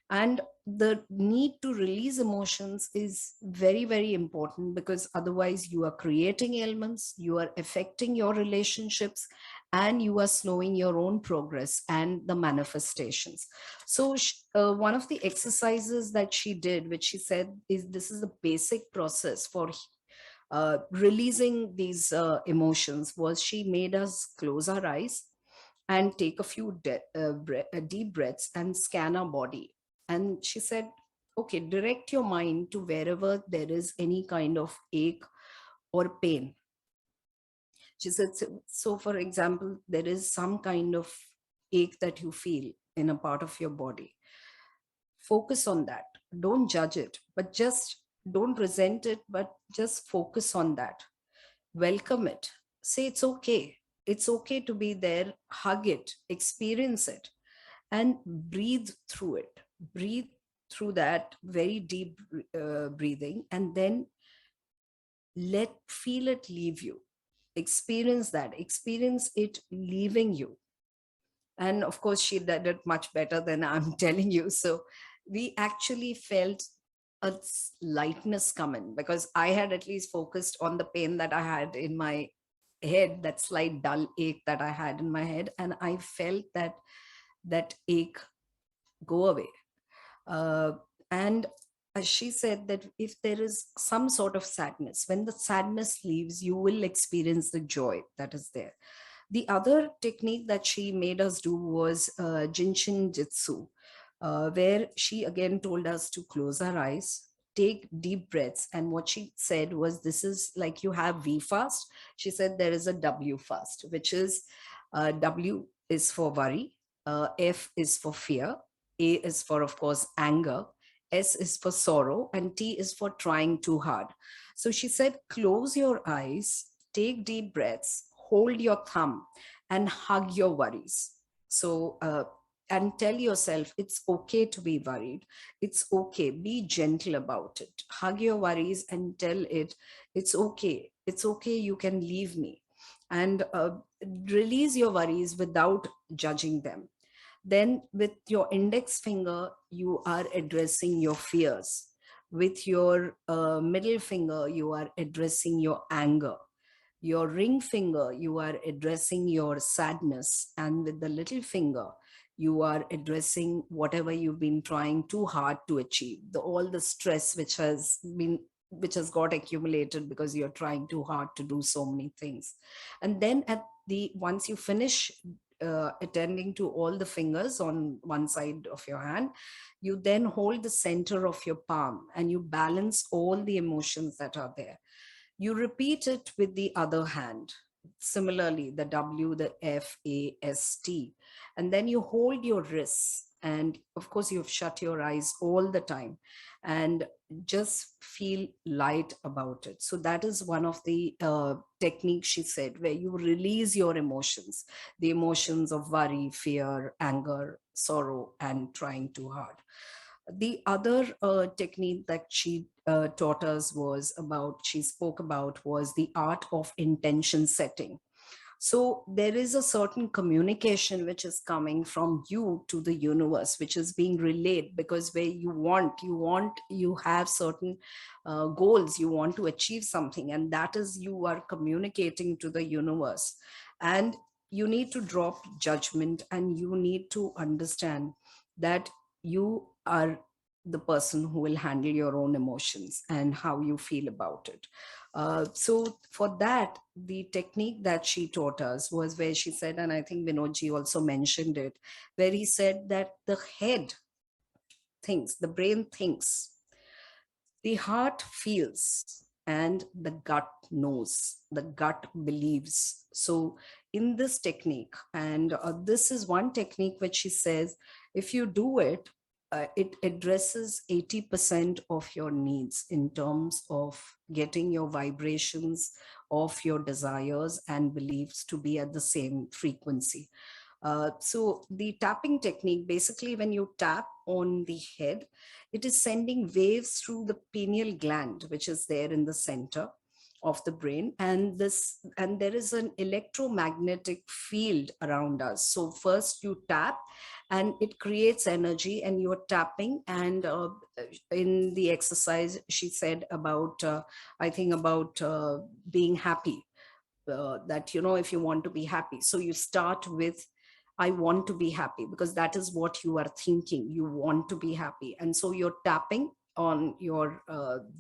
And the need to release emotions is very, very important, because otherwise you are creating ailments, you are affecting your relationships, and you are slowing your own progress and the manifestations. So one of the exercises that she did, which she said is this is the basic process for releasing these emotions, was she made us close our eyes and take a few deep breaths and scan our body. And she said, okay, direct your mind to wherever there is any kind of ache or pain. She said, so for example, there is some kind of ache that you feel in a part of your body. Focus on that. Don't judge it, but just don't resent it, but just focus on that. Welcome it. Say it's okay. It's okay to be there. Hug it, experience it, and breathe through it. Breathe through that very deep breathing, and then feel it leave you. Experience that. Experience it leaving you. And of course, she did it much better than I'm telling you. So we actually felt a lightness come in, because I had at least focused on the pain that I had in my head, that slight dull ache that I had in my head. And I felt that ache go away. And she said that if there is some sort of sadness, when the sadness leaves, you will experience the joy that is there. The other technique that she made us do was Jinshin Jitsu, where she again told us to close our eyes, take deep breaths. And what she said was, this is like you have V fast. She said there is a W fast, which is W is for worry, F is for fear, A is for, of course, anger, S is for sorrow, and T is for trying too hard. So she said, close your eyes, take deep breaths, hold your thumb, and hug your worries. So, and tell yourself it's okay to be worried. It's okay. Be gentle about it. Hug your worries and tell it it's okay. It's okay. You can leave me. And release your worries without judging them. Then with your index finger, you are addressing your fears. With your middle finger, you are addressing your anger. Your ring finger, you are addressing your sadness. And with the little finger, you are addressing whatever you've been trying too hard to achieve, all the stress which has got accumulated because you're trying too hard to do so many things. And then once you finish attending to all the fingers on one side of your hand, you then hold the center of your palm and you balance all the emotions that are there. You repeat it with the other hand. Similarly, the W, the F, A, S, T. And then you hold your wrists. And of course, you've shut your eyes all the time and just feel light about it. So that is one of the techniques she said, where you release your emotions, the emotions of worry, fear, anger, sorrow, and trying too hard. The other technique that she taught us she spoke about was the art of intention setting. So there is a certain communication which is coming from you to the universe, which is being relayed, because where you have certain goals, you want to achieve something, and that is you are communicating to the universe. And you need to drop judgment, and you need to understand that you are the person who will handle your own emotions and how you feel about it. So for that, the technique that she taught us was where she said, and I think Vinodji also mentioned it, where he said that the head thinks, the brain thinks, the heart feels, and the gut knows, the gut believes. So in this technique, and this is one technique which she says, if you do it, it addresses 80% of your needs in terms of getting your vibrations of your desires and beliefs to be at the same frequency. So the tapping technique, basically when you tap on the head, it is sending waves through the pineal gland, which is there in the center of the brain, and there is an electromagnetic field around us. So first you tap and it creates energy, and you're tapping, and in the exercise she said about I think about being happy, that if you want to be happy, so you start with I want to be happy, because that is what you are thinking, you want to be happy, and so you're tapping on your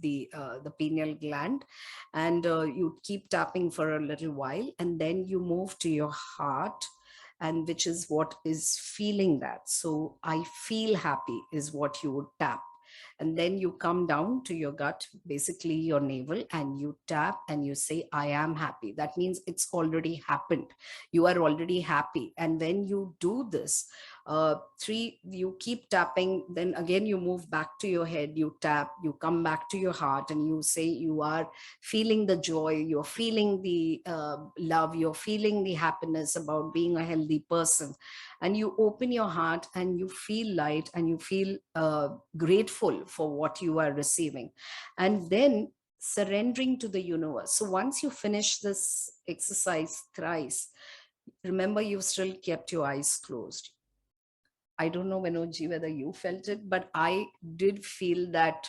the pineal gland, and you keep tapping for a little while, and then you move to your heart, and which is what is feeling that. So I feel happy is what you would tap, and then you come down to your gut, basically your navel, and you tap and you say I am happy. That means it's already happened, you are already happy. And when you do this, you keep tapping, then again you move back to your head, you tap, you come back to your heart, and you say you are feeling the joy, you're feeling the love, you're feeling the happiness about being a healthy person, and you open your heart and you feel light, and you feel grateful for what you are receiving, and then surrendering to the universe. So once you finish this exercise thrice, remember you've still kept your eyes closed. I don't know, Vinodji, whether you felt it, but I did feel that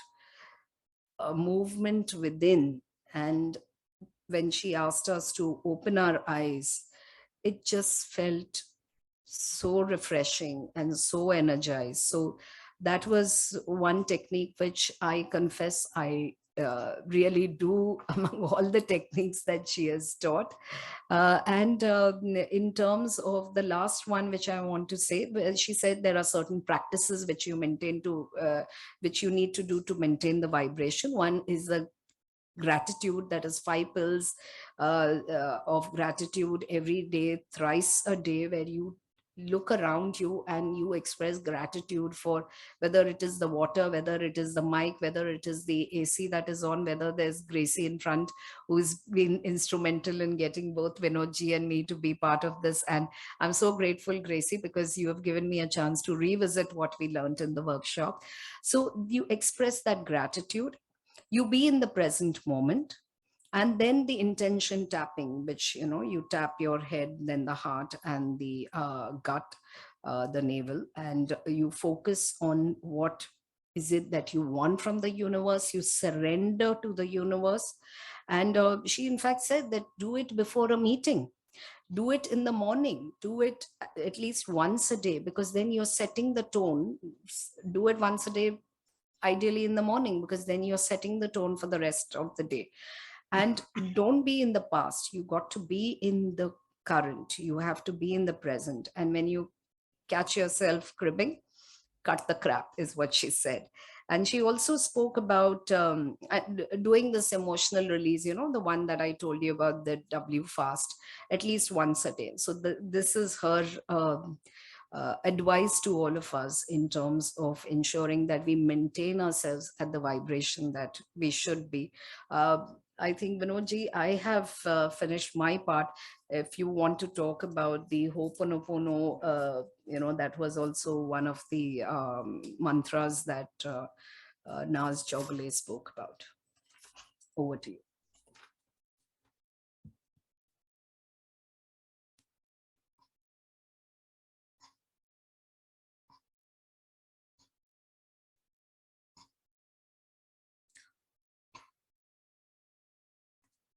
movement within. And when she asked us to open our eyes, it just felt so refreshing and so energized. So that was one technique which I confess I really do among all the techniques that she has taught. And in terms of the last one, which I want to say, she said there are certain practices which you maintain to, which you need to do to maintain the vibration. One is the gratitude, that is 5 pills of gratitude every day, thrice a day, where you look around you and you express gratitude for whether it is the water, whether it is the mic, whether it is the AC that is on, whether there's Gracie in front who's been instrumental in getting both Vinodji and me to be part of this. And I'm so grateful, Gracie, because you have given me a chance to revisit what we learned in the workshop. So you express that gratitude, you be in the present moment, and then the intention tapping, which you tap your head, then the heart, and the gut, the navel, and you focus on what is it that you want from the universe. You surrender to the universe. And she in fact said that do it before a meeting, do it in the morning, do it at least once a day, because then you're setting the tone. Do it once a day, ideally in the morning, because then you're setting the tone for the rest of the day. And don't be in the past, you got to be in the current, you have to be in the present. And when you catch yourself cribbing, cut the crap, is what she said. And she also spoke about doing this emotional release, the one that I told you about, the W fast, at least once a day. So this is her advice to all of us in terms of ensuring that we maintain ourselves at the vibration that we should be. I think, Vinodji, I have finished my part. If you want to talk about the Ho'oponopono, that was also one of the mantras that Naz Jogale spoke about. Over to you.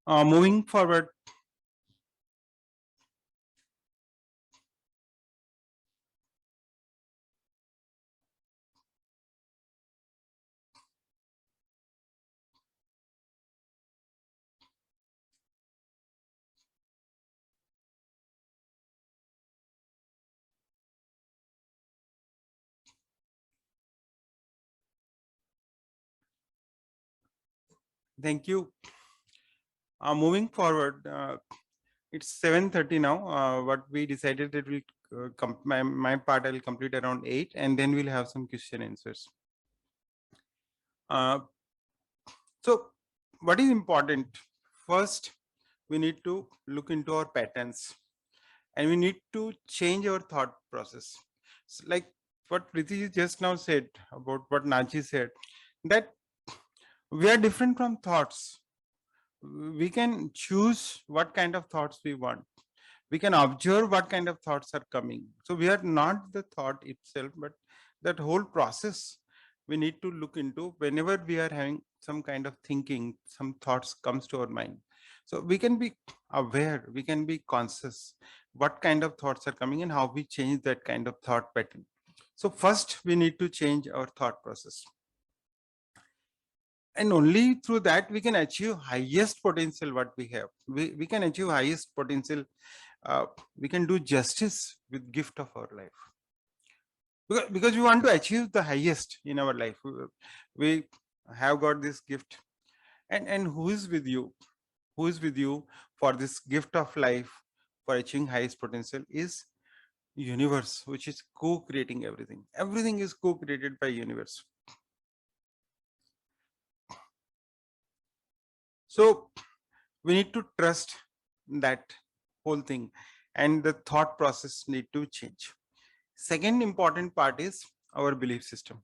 Moving forward, Thank you. Moving forward, it's 7:30 now. What we decided that we'll my part I will complete around 8, and then we'll have some question answers. So what is important? First, we need to look into our patterns, and we need to change our thought process. So like what Preeti just now said about what Nachi said, that we are different from thoughts. We can choose what kind of thoughts we want. We can observe what kind of thoughts are coming. So we are not the thought itself, but that whole process we need to look into whenever we are having some kind of thinking, some thoughts comes to our mind. So we can be aware, we can be conscious what kind of thoughts are coming and how we change that kind of thought pattern. So first we need to change our thought process, and only through that we can achieve highest potential what we have. We can achieve highest potential. We can do justice with gift of our life, because we want to achieve the highest in our life. We have got this gift, and who is with you, who is with you for this gift of life, for achieving highest potential, is universe, which is co-creating everything. Everything is co-created by universe. So we need to trust that whole thing, and the thought process need to change. Second important part is our belief system.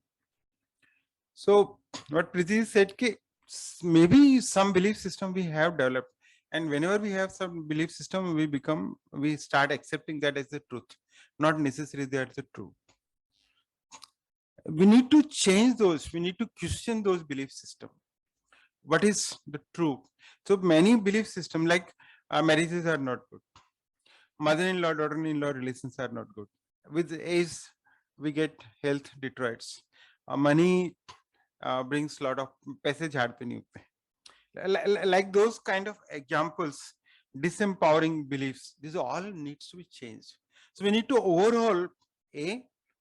So what Preeti said, maybe some belief system we have developed, and whenever we have some belief system, we start accepting that as the truth, not necessarily that the truth. We need to change those. We need to question those belief system. What is the truth? So many belief system, like marriages are not good, mother-in-law, daughter-in-law relations are not good. With age, we get health deteriorates. Money brings a lot of पैसे झाड़ पे नहीं उगते. Like those kind of examples, disempowering beliefs, this all needs to be changed. So we need to overhaul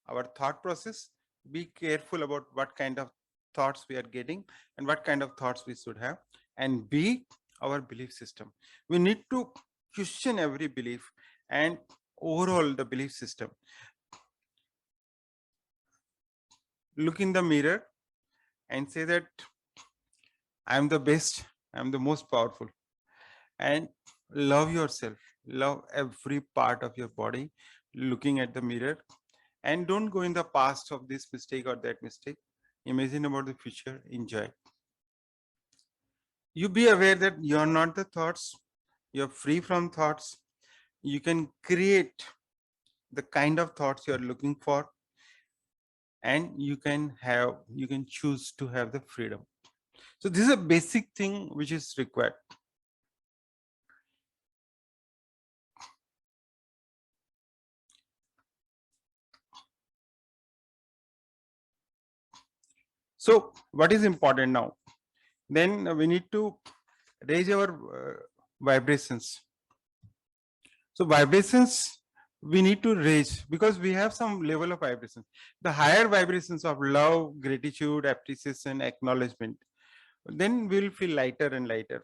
our thought process, be careful about what kind of thoughts we are getting and what kind of thoughts we should have, and B, our belief system. We need to question every belief and overhaul the belief system. Look in the mirror and say that I am the best, I am the most powerful, and love yourself, love every part of your body, looking at the mirror, and don't go in the past of this mistake or that mistake. Imagine about the future, enjoy. You be aware that you're not the thoughts, you're free from thoughts. You can create the kind of thoughts you're looking for, and you can choose to have the freedom. So this is a basic thing which is required. So what is important now? Then we need to raise our vibrations. So vibrations we need to raise, because we have some level of vibrations. The higher vibrations of love, gratitude, appreciation, acknowledgement, then we'll feel lighter and lighter.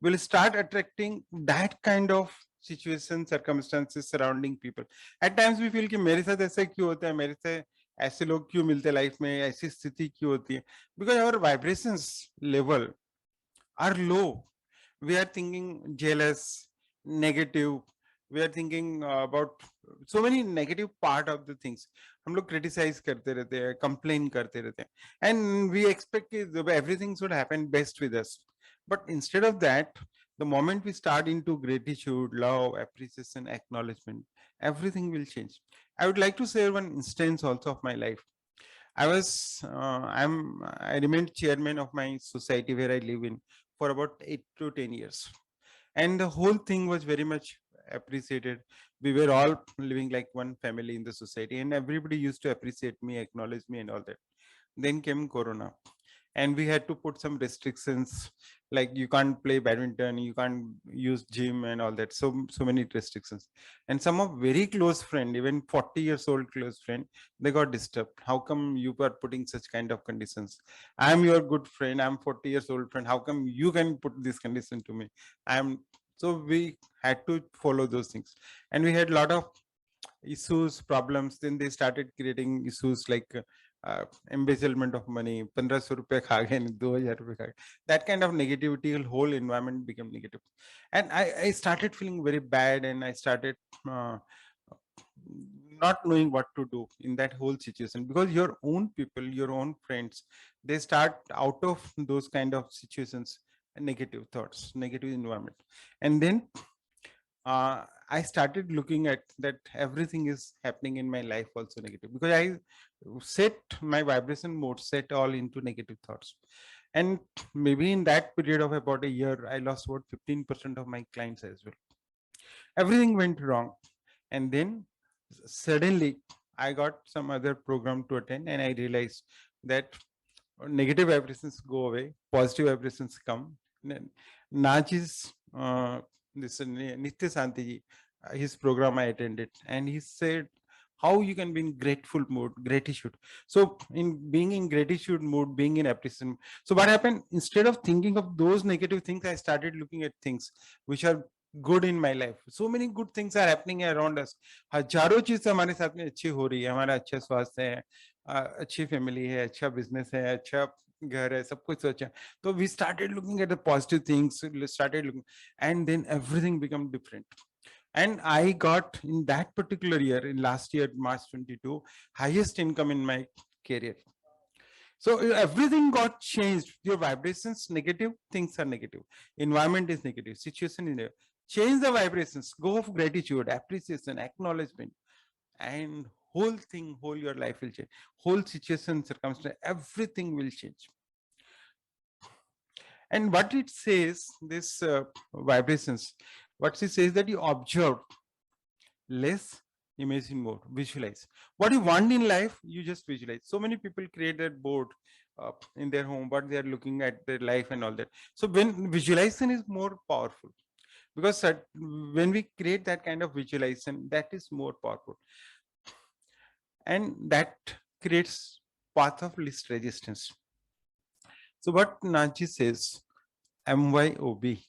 We'll start attracting that kind of situations, circumstances surrounding people. At times we feel कि मेरे साथ ऐसा क्यों होता है, मेरे से ऐसे लोग क्यों मिलते लाइफ में, ऐसी स्थिति क्यों होती है, because our vibrations level are low. We are thinking jealous, negative. We are thinking about so many negative part of the things. हम लोग criticize करते रहते हैं, complain करते रहते हैं, and we expect that everything should happen best with us. But instead of that, the moment we start into gratitude, love, appreciation, acknowledgement, everything will change. I would like to share one instance also of my life. I remained chairman of my society where I live in for about 8 to 10 years. And the whole thing was very much appreciated. We were all living like one family in the society, and everybody used to appreciate me, acknowledge me and all that. Then came Corona. and we had to put some restrictions, like you can't play badminton, you can't use gym and all that. So many restrictions. And some of very close friend, even 40 years old close friend, they got disturbed. How come you are putting such kind of conditions? I'm your good friend, I'm 40 years old friend, how come you can put this condition to me? So we had to follow those things, and we had a lot of issues, problems. Then they started creating issues like embezzlement of money, 1500 rupees kha gaye, 2000 rupees kha gaye. That kind of negativity, whole environment became negative. And I started feeling very bad, and I started uh, not knowing what to do in that whole situation, because your own people, your own friends, they start out of those kind of situations, negative thoughts, negative environment. And then I started looking at that everything is happening in my life also negative, because I set my vibration mode, set all into negative thoughts. And maybe in that period of about a year, I lost about 15% of my clients as well. Everything went wrong. And then suddenly I got some other program to attend, and I realized that negative vibrations go away, positive vibrations come. Naji's this Nitya Santi, his program I attended, and he said how you can be in grateful mood, gratitude. So in being in gratitude mood, being in appreciation. So what happened? Instead of thinking of those negative things, I started looking at things which are good in my life. So many good things are happening around us. हजारों चीज हमारे साथ में अच्छी हो रही है, हमारा अच्छा स्वास्थ्य है, अच्छी फैमिली है, अच्छा बिजनेस है, अच्छा घर है, सब कुछ सोचा. So we started looking at the positive things, started looking, and then everything became different. And I got in that particular year, in last year, March 22, highest income in my career. So everything got changed. Your vibrations negative, things are negative. Environment is negative, situation is negative. Change the vibrations, go of gratitude, appreciation, acknowledgement, and whole thing, whole your life will change. Whole situation, circumstance, everything will change. And what it says, this vibrations, what it says that you observe less, imagine more, visualize. What you want in life, you just visualize. So many people create that board in their home, what they are looking at their life and all that. So when visualization is more powerful, because when we create that kind of visualization, that is more powerful. And that creates path of least resistance. So what Naji says, MYOB,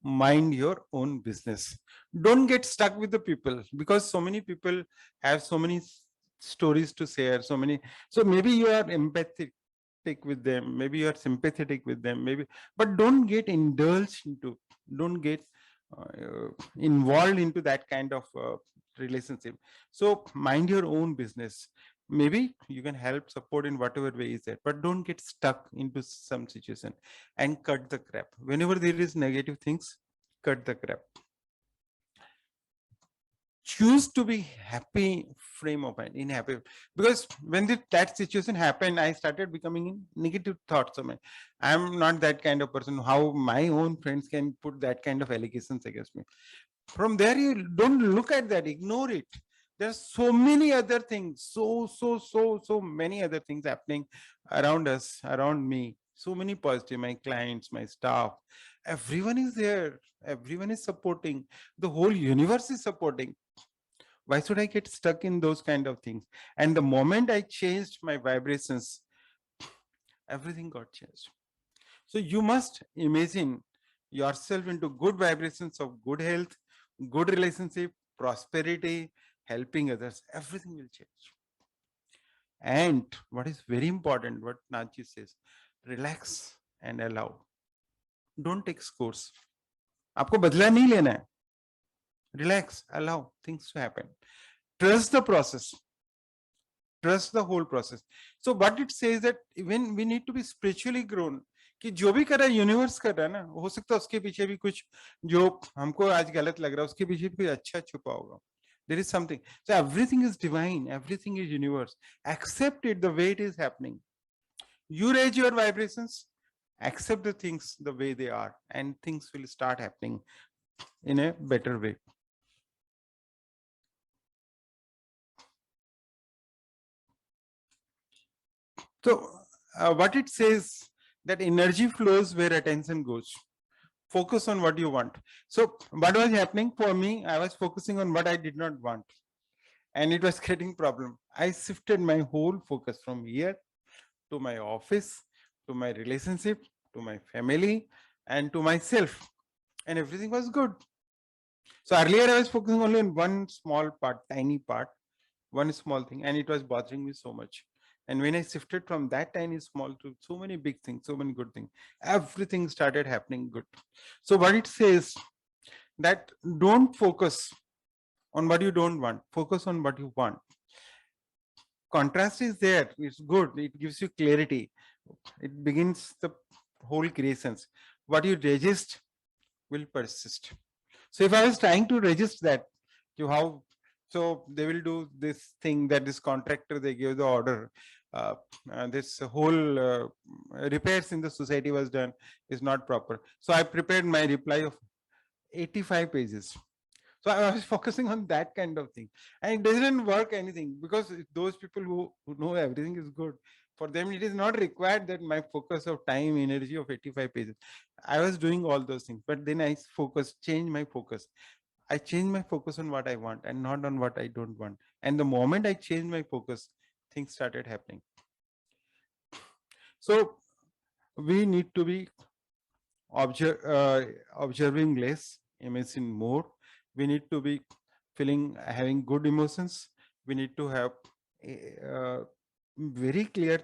mind your own business. Don't get stuck with the people, because so many people have so many stories to share, so maybe you are empathic with them, maybe you are sympathetic with them, maybe, but don't get indulged into, don't get involved into that kind of relationship. So mind your own business. Maybe you can help support in whatever way is there, but don't get stuck into some situation. And cut the crap whenever there is negative things. Cut the crap. Choose to be happy frame of mind, in happy, because when that situation happened, I started becoming in negative thoughts of mine. I'm not that kind of person. How my own friends can put that kind of allegations against me? From there, you don't look at that, ignore it. There's so many other things, so many other things happening around us, around me. So many positive, my clients, my staff, everyone is there, everyone is supporting, the whole universe is supporting. Why should I get stuck in those kind of things? And the moment I changed my vibrations, everything got changed. So you must imagine yourself into good vibrations of good health, good relationship, prosperity, helping others. Everything will change. And what is very important, what Nachi says, relax and allow. Don't take scores. आपको बदला नहीं लेना है. Relax, allow things to happen. Trust the process. Trust the whole process. So what it says that when we need to be spiritually grown, कि जो भी कर रहा है यूनिवर्स कर रहा है ना, हो सकता है उसके पीछे भी कुछ जो हमको आज गलत लग रहा है, उसके पीछे भी कुछ अच्छा छुपा होगा. There is something. So everything is divine, everything is universe. Accept it the way it is happening. You raise your vibrations, accept the things the way they are, and things will start happening in a better way. So what it says, that energy flows where attention goes. Focus on what you want. So what was happening for me, I was focusing on what I did not want, and it was creating problem. I shifted my whole focus from here to my office, to my relationship, to my family, and to myself, and everything was good. So earlier I was focusing only on one small part, tiny part, one small thing, and it was bothering me so much. And when I shifted from that tiny small to so many big things, so many good things, everything started happening good. So what it says, that don't focus on what you don't want, focus on what you want. Contrast is there, it's good, it gives you clarity, it begins the whole creations. What you resist will persist. So if I was trying to resist that, how, so they will do this thing, that this contractor, they gave the order, this whole repairs in the society was done, is not proper. So I prepared my reply of 85 pages. So I was focusing on that kind of thing, and it doesn't work anything, because those people who know everything is good, for them it is not required that my focus of time, energy of 85 pages. I was doing all those things, but then I changed my focus. I changed my focus on what I want and not on what I don't want. And the moment I changed my focus, things started happening. So we need to be observing less, imagine more. We need to be having good emotions. We need to have a very clear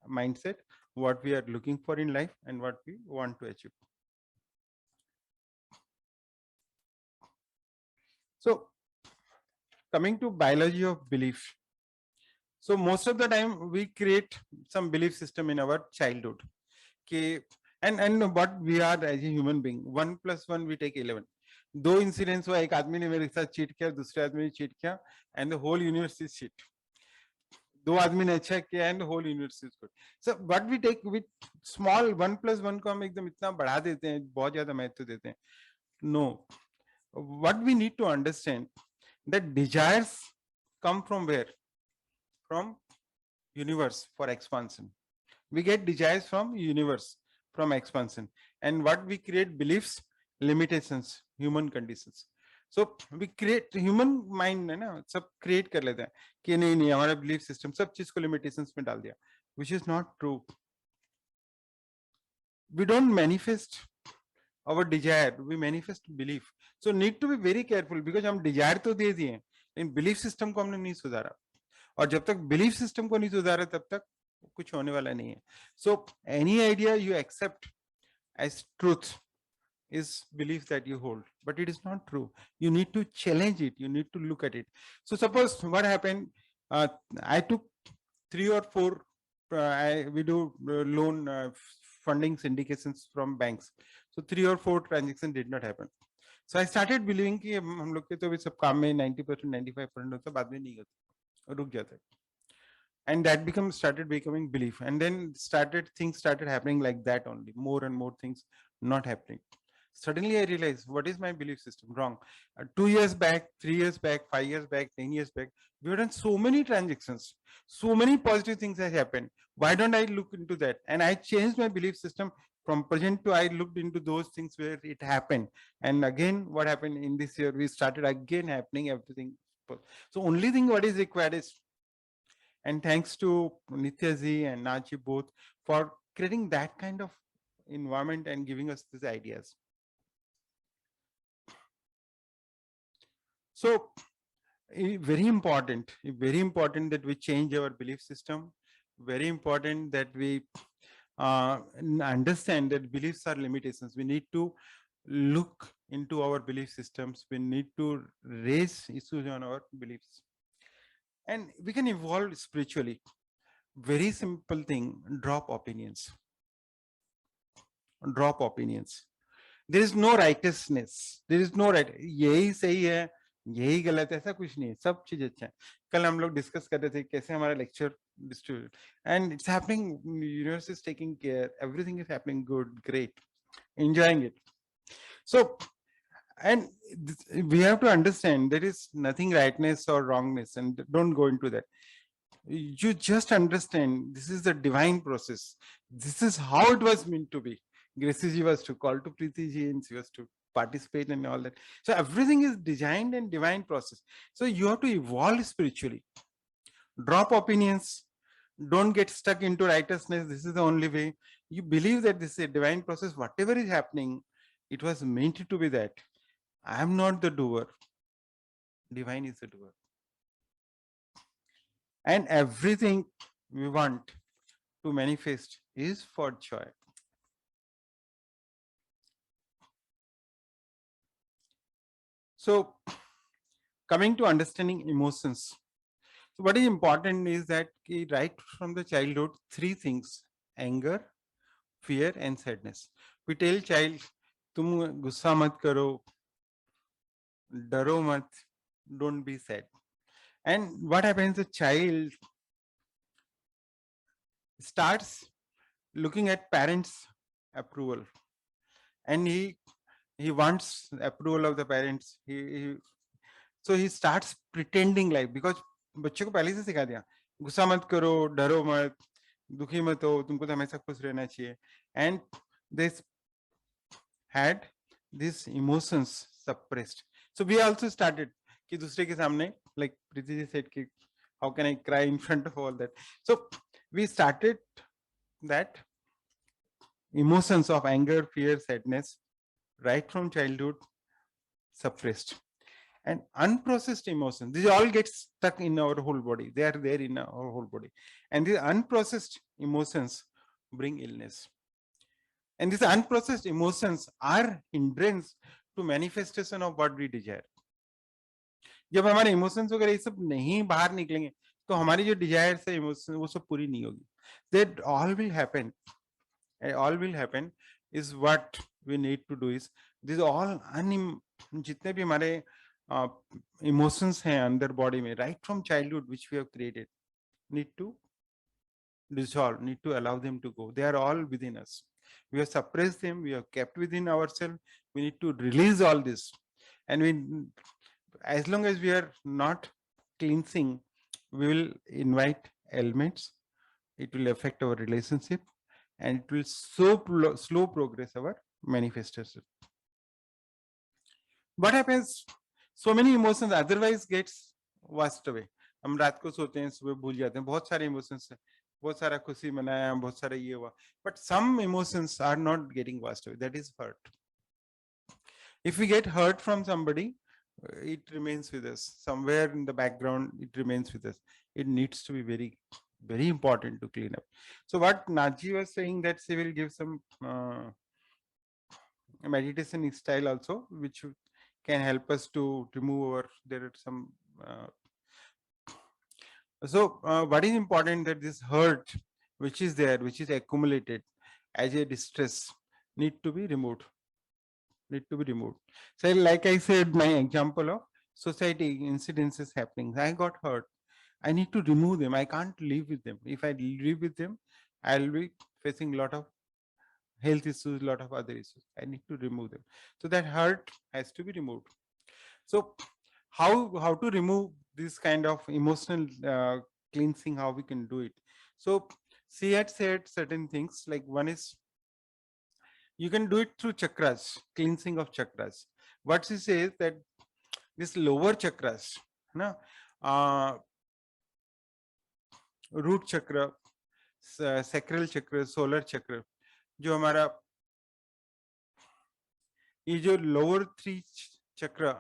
mindset, what we are looking for in life and what we want to achieve. So coming to biology of belief. So most of the time we create some belief system in our childhood. Okay, and what we are as a human being, 1 + 1 we take 11. दो incidents हुआ, एक आदमी ने मेरे साथ cheat किया, दूसरे आदमी ने चीट किया, and the whole universe is cheat. दो आदमी ने अच्छा किया and whole universe is good. So what we take with small 1 + 1 को हम एकदम इतना बढ़ा देते हैं, बहुत ज्यादा महत्व देते हैं. No, what we need to understand, that desires come from where? From universe for expansion. We get desires from universe, from expansion. And what we create, beliefs, limitations, human conditions. So we create human mind, है ना, सब create कर लेते हैं कि नहीं नहीं हमारा belief system सब चीज को limitations में डाल दिया, which is not true. We don't manifest our desire, we manifest belief. So need to be very careful, because हम desire तो दे दिए, लेकिन belief system को हमने नहीं सुधारा, और जब तक belief system को नहीं सुधारा तब तक कुछ होने वाला नहीं है. So any idea you accept as truth is belief that you hold, but it is not true. You need to challenge it, you need to look at it. So suppose what happened, I took 3 or 4 we do loan funding syndications from banks. So 3 or 4 transactions did not happen. So I started believing कि हम लोग के तो सब काम में 90%, 95% होता, बाद में नहीं होता, रुक जाता है. And that started becoming belief, and then things started happening like that only, more and more things not happening. Suddenly I realized, what is my belief system wrong? 2 years back, 3 years back, 5 years back, 10 years back, we have done so many transactions, so many positive things have happened. Why don't I look into that? And I changed my belief system. From present to I looked into those things where it happened, and again what happened in this year, we started again happening everything. So only thing what is required is, and thanks to Nitya ji and Nachi both for creating that kind of environment and giving us these ideas. So very important that we change our belief system. Very important that we understand that beliefs are limitations. We need to look into our belief systems. We need to raise issues on our beliefs. And we can evolve spiritually. Very simple thing, drop opinions. Drop opinions. There is no righteousness. There is no right. यही सही है, यही गलत है, ऐसा कुछ नहीं है, सब चीज अच्छा है. कल हम लोग डिस्कस कर रहे थे कैसे हमारा lecture distribute, and it's happening, universe is taking care, everything is happening good, great, enjoying it. So, and we have to understand there is nothing rightness or wrongness, and don't go into that. you just understand this is the divine process. This is how it was meant to be. Gracie ji was to call to Preeti ji and she was to participate and all that. So everything is designed and divine process. So you have to evolve spiritually. Drop opinions. Don't get stuck into righteousness. This is the only way. You believe that this is a divine process. Whatever is happening, it was meant to be that. I am not the doer. Divine is the doer. And everything we want to manifest is for joy. So, coming to understanding emotions. So what is important is that right from the childhood, three things: anger, fear, and sadness. We tell child, "Tum gussa mat karo, daro mat, don't be sad." And what happens? The child starts looking at parents' approval, and he wants approval of the parents. So he starts pretending like, because बच्चे को पहले से सिखा दिया, गुस्सा मत करो, डरो मत, दुखी मत हो, तुमको तो हमेशा खुश रहना चाहिए. And this had these emotions suppressed. So we also started कि दूसरे के सामने, like Preeti ji said कि how can I cry in front of all that. So we started that emotions of anger, fear, sadness right from childhood suppressed. And unprocessed emotions, these all get stuck in our whole body. They are there in our whole body. And these unprocessed emotions bring illness. And these unprocessed emotions are hindrance to manifestation of what we desire. जब हमारे emotions वगैरह ये सब नहीं बाहर निकलेंगे तो हमारी जो डिजायर्स है इमोशन वो सब पूरी नहीं होगी. That all will happen is what we need to do is these all जितने भी हमारे emotions हैं अंदर body में right from childhood which we have created need to dissolve, need to allow them to go. They are all within us. We have suppressed them, we have kept within ourselves. We need to release all this. And as long as we are not cleansing, we will invite elements. It will affect our relationship and it will slow progress our manifestation. What happens? So many emotions otherwise gets washed away. हम रात को सोते हैं सुबह भूल जाते हैं बहुत सारे emotions हैं बहुत सारा खुशी मनाया बहुत सारा ये हुआ but some emotions are not getting washed away. That is hurt. If we get hurt from somebody, it remains with us somewhere in the background. It remains with us. It needs to be very important to clean up. So what Naji was saying that she will give some meditation style also which can help us to remove there are some what is important that this hurt which is there, which is accumulated as a distress need to be removed. So like I said, my example of society incidences happening, I got hurt. I need to remove them. I can't live with them. If I live with them, I'll be facing a lot of health issues, a lot of other issues. I need to remove them. So that hurt has to be removed. So how to remove this kind of emotional cleansing, how we can do it. So she had said certain things, like one is you can do it through chakras, cleansing of chakras. What she says that this lower chakras, root chakra, sacral chakra, solar chakra, जो हमारा ये जो lower three chakra,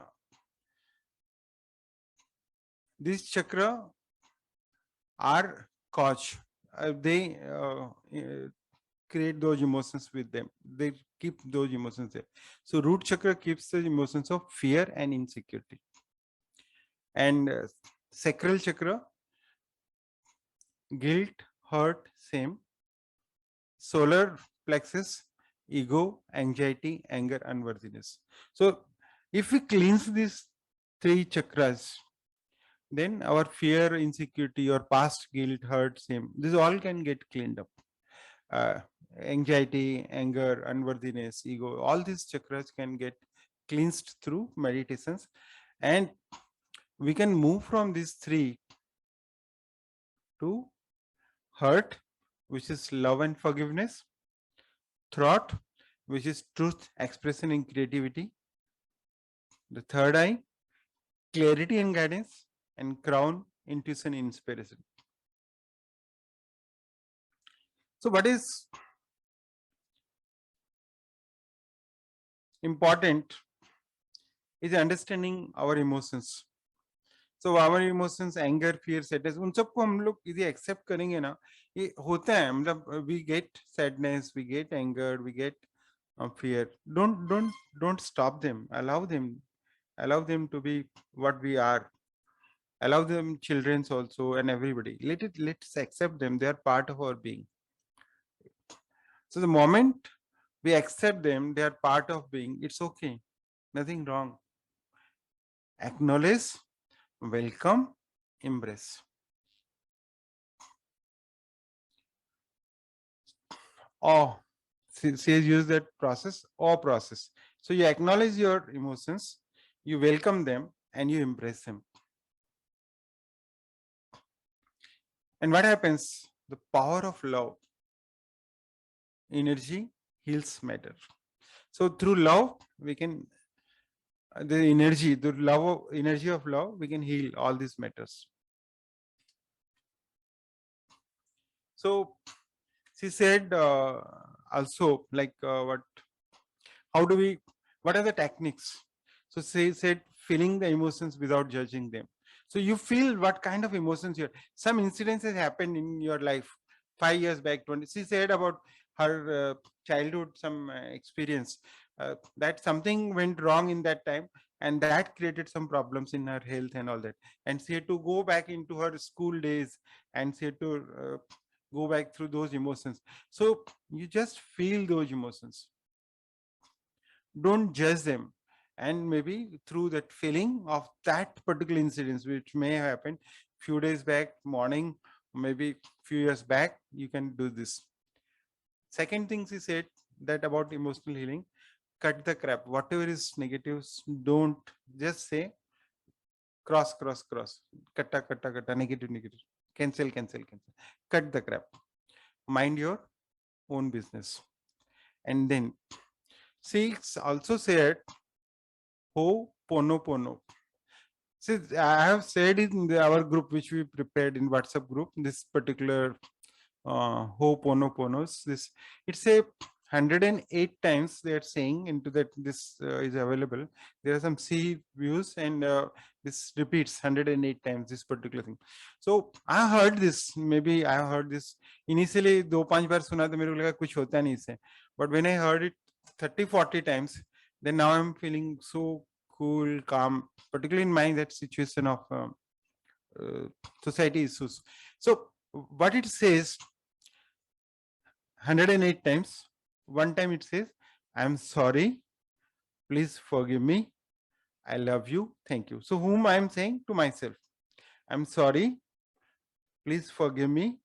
this chakra are cause. They create those emotions with them. They keep those emotions there. So root chakra keeps the emotions of fear and insecurity. And sacral chakra, guilt, hurt, shame. Solar plexus, ego, anxiety, anger, unworthiness. So if we cleanse these three chakras, then our fear, insecurity, or past guilt, hurt, shame, this all can get cleaned up. Anxiety, anger, unworthiness, ego, all these chakras can get cleansed through meditations, and we can move from these three to heart, which is love and forgiveness, throat, which is truth, expression, and creativity, the third eye, clarity and guidance, and crown, intuition, inspiration. So, what is important is understanding our emotions. So our emotions, anger, fear, sadness, उन सबको हम लोग यदि accept करेंगे ना, ये होता है, मतलब we get sadness, we get anger, we get fear. Don't stop them. Allow them to be what we are. Allow them, childrens also, and everybody. Let's accept them. They are part of our being. So the moment we accept them, they are part of being. It's okay. Nothing wrong. Acknowledge, welcome, embrace. Or says use that process or process. So you acknowledge your emotions, you welcome them, and you embrace them. And what happens? The power of love, energy heals matter. So through love, we can energy of love, we can heal all these matters. So she said also, like what are the techniques? So she said feeling the emotions without judging them. So you feel what kind of emotions some incidences happened in your life 5 years back, 20. She said about her childhood, some experience that something went wrong in that time, and that created some problems in her health and all that. And she had to go back into her school days, and she had to go back through those emotions. So you just feel those emotions. Don't judge them. And maybe through that feeling of that particular incident, which may have happened few days back, morning, maybe few years back, you can do this. Second thing she said that about emotional healing, cut the crap. Whatever is negatives, don't just say cross. Katta, negative. Cancel. Cut the crap. Mind your own business. And then she also said, ho pono. See, I have said in our group, which we prepared in WhatsApp group, this particular ho ponos, this it's a 108 times they are saying into that. This is available. There are some C views, and this repeats 108 times this particular thing. So I heard this. Maybe I heard this initially 2-5 बार सुना तो मेरे को लगा कुछ होता नहीं इससे. But when I heard it 30-40 times, then now I'm feeling so cool, calm, particularly in my that situation of society issues. So what it says 108 times. One time it says, I'm sorry, please forgive me, I love you, thank you. So whom I am saying? To myself. I'm sorry, please forgive me,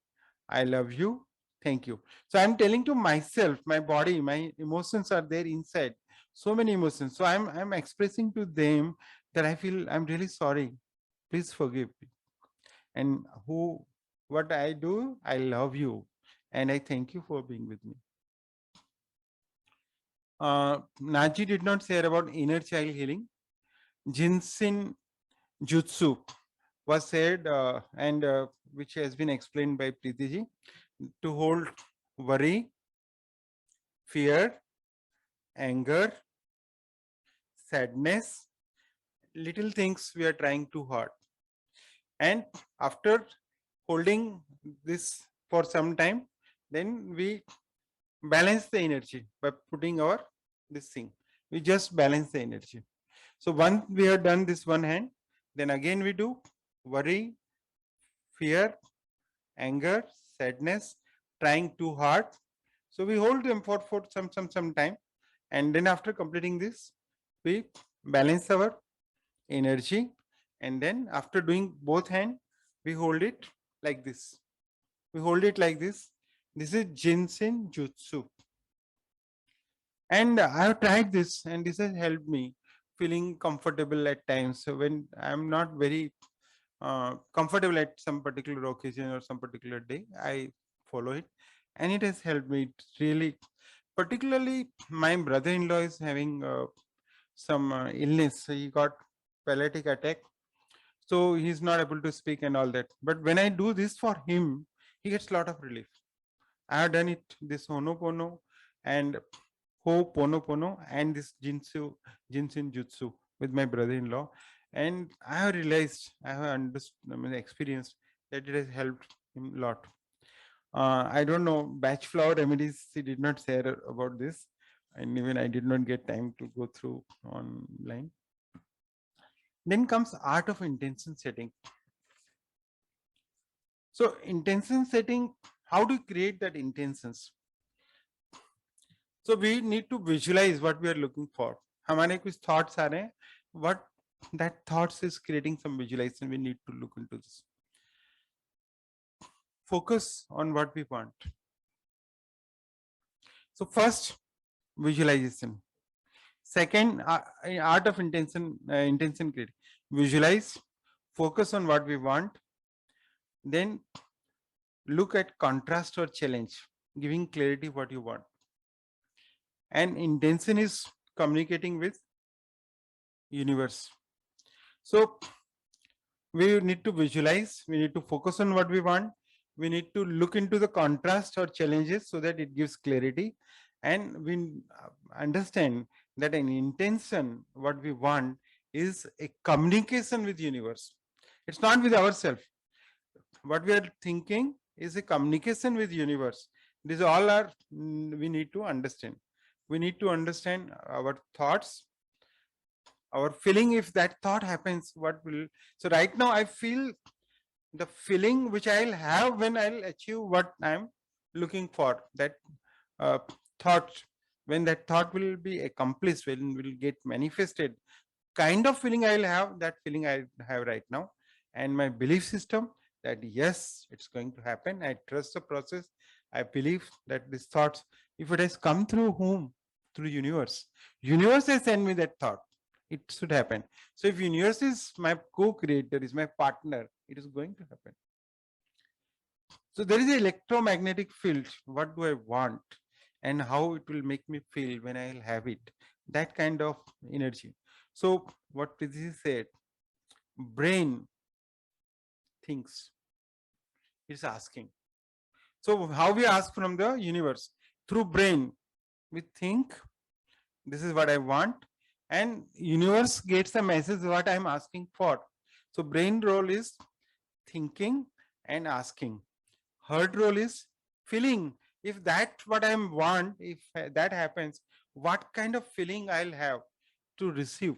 I love you, thank you. So I'm telling to myself, my body, my emotions are there inside. So many emotions. So I'm expressing to them that I feel I'm really sorry. Please forgive me. And what I do, I love you. And I thank you for being with me. Naji did not say about inner child healing. Jinsin Jutsu was said, and which has been explained by Preeti ji, to hold worry, fear, anger, sadness, little things we are trying to hurt. And after holding this for some time, then we balance the energy by putting this thing. We just balance the energy. So once we have done this one hand, then again we do worry, fear, anger, sadness, trying too hard. So we hold them for some time, and then after completing this, we balance our energy, and then after doing both hand, we hold it like this. We hold it like this. This is Jinsen Jutsu. And I have tried this, and this has helped me feeling comfortable at times. So when I'm not very comfortable at some particular occasion or some particular day, I follow it, and it has helped me. It really, particularly my brother-in-law is having some illness. He got paralytic attack, so he's not able to speak and all that. But when I do this for him, he gets a lot of relief. I have done it, this Honopono and Ho'oponopono and this Jinsin Jutsu with my brother-in-law. And I have realized, I have understood, experienced that it has helped him a lot. I don't know, batch flower remedies, he did not share about this. And even I did not get time to go through online. Then comes art of intention setting. So intention setting, how do you create that intentions? So we need to visualize what we are looking for. हमारे कुछ thoughts आ रहे हैं, what that thoughts is creating some visualization. We need to look into this. Focus on what we want. So first, visualization. Second, art of intention creating. Visualize, focus on what we want. Then look at contrast or challenge, giving clarity what you want. And intention is communicating with universe. So we need to visualize, we need to focus on what we want, we need to look into the contrast or challenges so that it gives clarity, and we understand that an intention, what we want, is a communication with universe. It's not with ourselves. What we are thinking is a communication with universe. These all are we need to understand. We need to understand our thoughts, our feeling. If that thought happens, what will, so right now I feel the feeling which I'll have when I'll achieve what I'm looking for, that thought, when that thought will be accomplished, when will get manifested, kind of feeling I'll have, that feeling I have right now. And my belief system that yes, it's going to happen. I trust the process. I believe that these thoughts, if it has come through whom? Through universe. Universe has sent me that thought. It should happen. So if universe is my co-creator, is my partner, it is going to happen. So there is an electromagnetic field. What do I want? And how it will make me feel when I'll have it. That kind of energy. So what Preeti said, brain thinks. It's asking. So how we ask from the universe? Through brain. We think, this is what I want, and universe gets the message what I'm asking for. So brain role is thinking and asking. Heart role is feeling. If that what I want, if that happens, what kind of feeling I'll have to receive.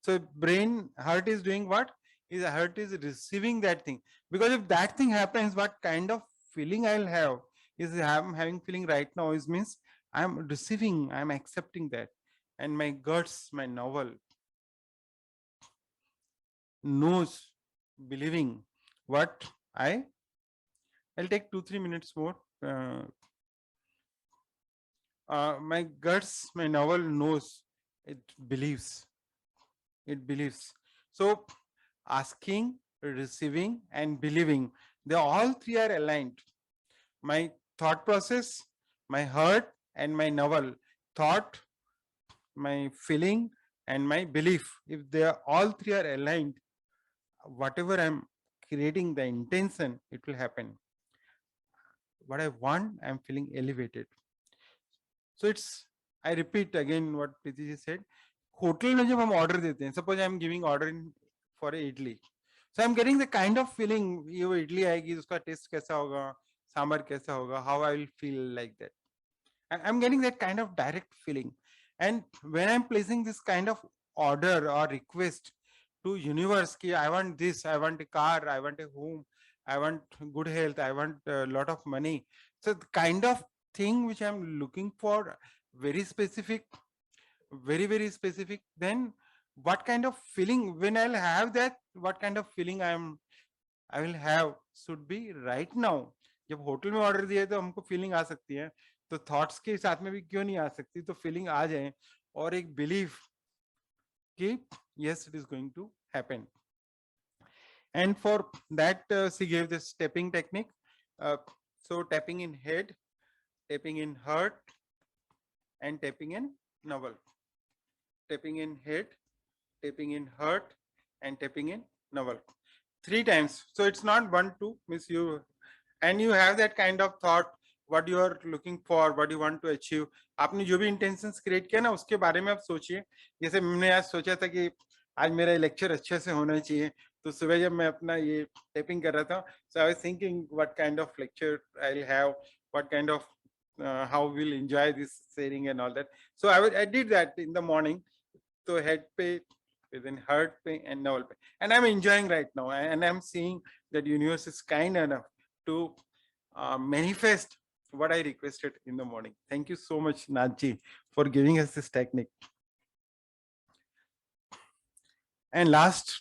So brain, heart is doing what? Is heart is receiving that thing. Because if that thing happens, what kind of feeling I'll have is I'm having feeling right now is means I'm receiving, I'm accepting that. And my guts, my novel knows, believing what I'll take 2-3 minutes more. My guts, my novel knows, it believes. It believes. So asking, receiving, and believing, they all three are aligned. My thought process, my heart, and my novel. Thought, my feeling, and my belief. If they are all three are aligned, whatever I'm creating, the intention, it will happen. What I want, I'm feeling elevated. So it's, I repeat again what Preeti said. Hotel में जब हम order देते हैं, suppose I'm giving order for a idli, so I'm getting the kind of feeling, ये वो idli आएगी, उसका taste कैसा होगा, सांभर कैसा होगा, how I will feel like that. I'm getting that kind of direct feeling. And when I'm placing this kind of order or request to universe, ki I want this, I want a car, I want a home, I want good health, I want a lot of money. So the kind of thing which I'm looking for, very specific, very specific, then what kind of feeling when I'll have that, what kind of feeling I will have should be right now. जब hotel में order दिया तो हमको feeling आ सकती है, तो thoughts के साथ में भी क्यों नहीं आ सकती, तो फीलिंग आ जाए और एक बिलीफ कि yes, it is going to happen. And for that, she gave this tapping technique. So tapping in head, tapping in heart, and tapping in navel. Tapping in head, tapping in heart, and tapping in navel. 3 times. So it's not 1, 2, means you, and you have that kind of thought, what you are looking for, what you want to achieve. आपने जो भी intentions create किया ना, उसके बारे में आप सोचिए. जैसे मैंने आज सोचा था कि आज मेरा लेक्चर अच्छे से होना चाहिए, तो सुबह जब मैं अपना ये टाइपिंग कर रहा था, so I was thinking what kind of lecture I'll have, what kind of how we'll enjoy this sharing and all that. So I did that in the morning. So head pay, then heart pay, and navel pay, and I'm enjoying right now, and I'm seeing that universe is kind enough to manifest what I requested in the morning. Thank you so much, Naji, for giving us this technique. And last,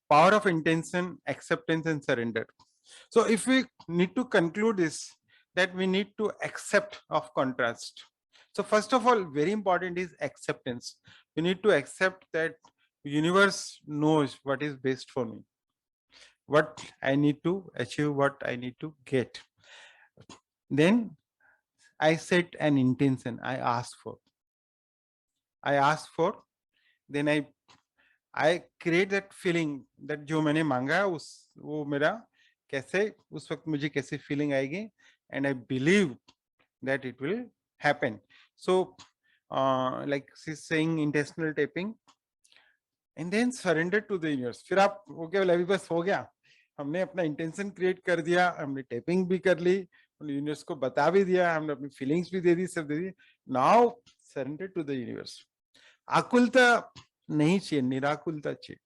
power of intention, acceptance, and surrender. So if we need to conclude this, that we need to accept of contrast. So first of all, very important is acceptance. You need to accept that universe knows what is best for me, what I need to achieve, what I need to get. Then I set an intention. I ask for, then I create that feeling that जो मैंने मांगा उस वो मेरा कैसे उस वक्त मुझे कैसे feeling आएगी, and I believe that it will happen. So like she's saying, intestinal tapping, and then surrender to the universe. फिर आप वो केवल अभी बस हो गया, हमने अपना इंटेंशन क्रिएट कर दिया, हमने टैपिंग भी कर ली, यूनिवर्स को बता भी दिया, हमने अपनी फीलिंग्स भी दे दी, सब दे दी. Now surrender to the universe. आकुलता नहीं चाहिए, निराकुलता चाहिए.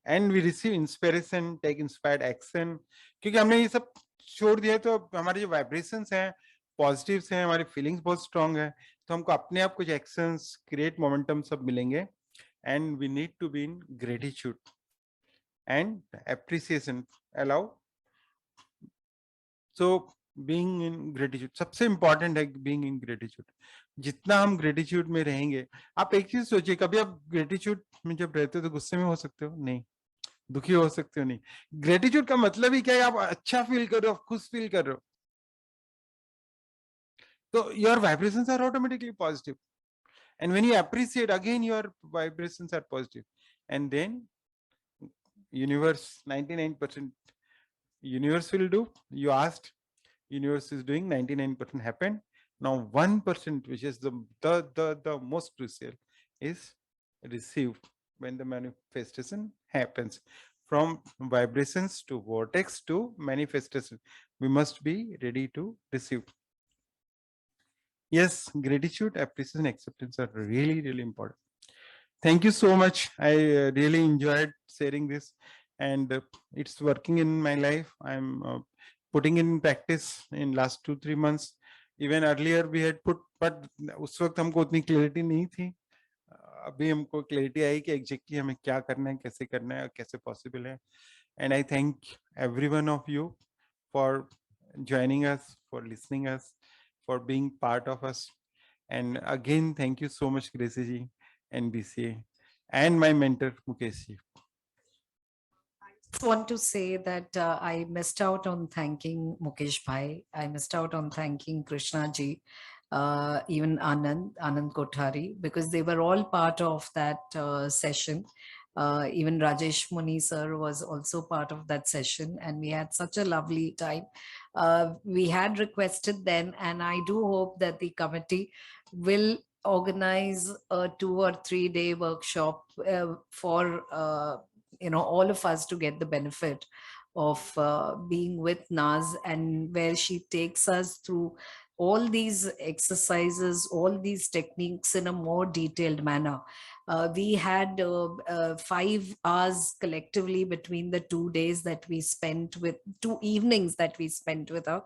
And we receive inspiration, take inspired action, क्योंकि हमने ये सब छोड़ दिया तो हमारे जो वाइब्रेशंस हैं पॉजिटिव्स हैं, हमारी फीलिंग्स बहुत स्ट्रांग है, तो हमको अपने आप कुछ एक्शंस क्रिएट मोमेंटम सब मिलेंगे. And we need to be in gratitude and appreciation. Allow. So being in gratitude, सबसे important है being in gratitude. जितना हम gratitude में रहेंगे, आप एक चीज सोचिए, कभी आप gratitude में जब रहते हो तो गुस्से में हो सकते हो नहीं, दुखी हो सकते हो नहीं. gratitude का मतलब ही क्या है, आप अच्छा फील कर रहे हो, खुश फील कर रहे हो, तो your vibrations are automatically positive. And when you appreciate, again your vibrations are positive. And then universe, 99% universe will do. You asked, universe is doing, 99% happened. Now 1%, which is the most crucial, is received when the manifestation happens. From vibrations to vortex to manifestation, we must be ready to receive. Yes, gratitude, appreciation, acceptance are really, really important. Thank you so much. I really enjoyed sharing this, and it's working in my life. I'm putting in practice in last 2-3 months. Even earlier we had put, but उस वक्त हमको उतनी clarity नहीं थी. अभी हमको clarity आई कि exactly हमें क्या करना है, कैसे करना है, कैसे possible है. And I thank every one of you for joining us, for listening us, for being part of us. And again, thank you so much, Gracie ji and BCA, and my mentor Mukesh ji. Just want to say that I missed out on thanking Mukesh Bhai. I missed out on thanking Krishna ji, even Anand Kothari, because they were all part of that session. Even Rajesh Muni sir was also part of that session, and we had such a lovely time. We had requested them, and I do hope that the committee will organize a 2 or 3 day workshop for all of us to get the benefit of being with Naz, and where she takes us through all these exercises, all these techniques in a more detailed manner. We had 5 hours collectively between the 2 days that we spent with 2 evenings that we spent with her.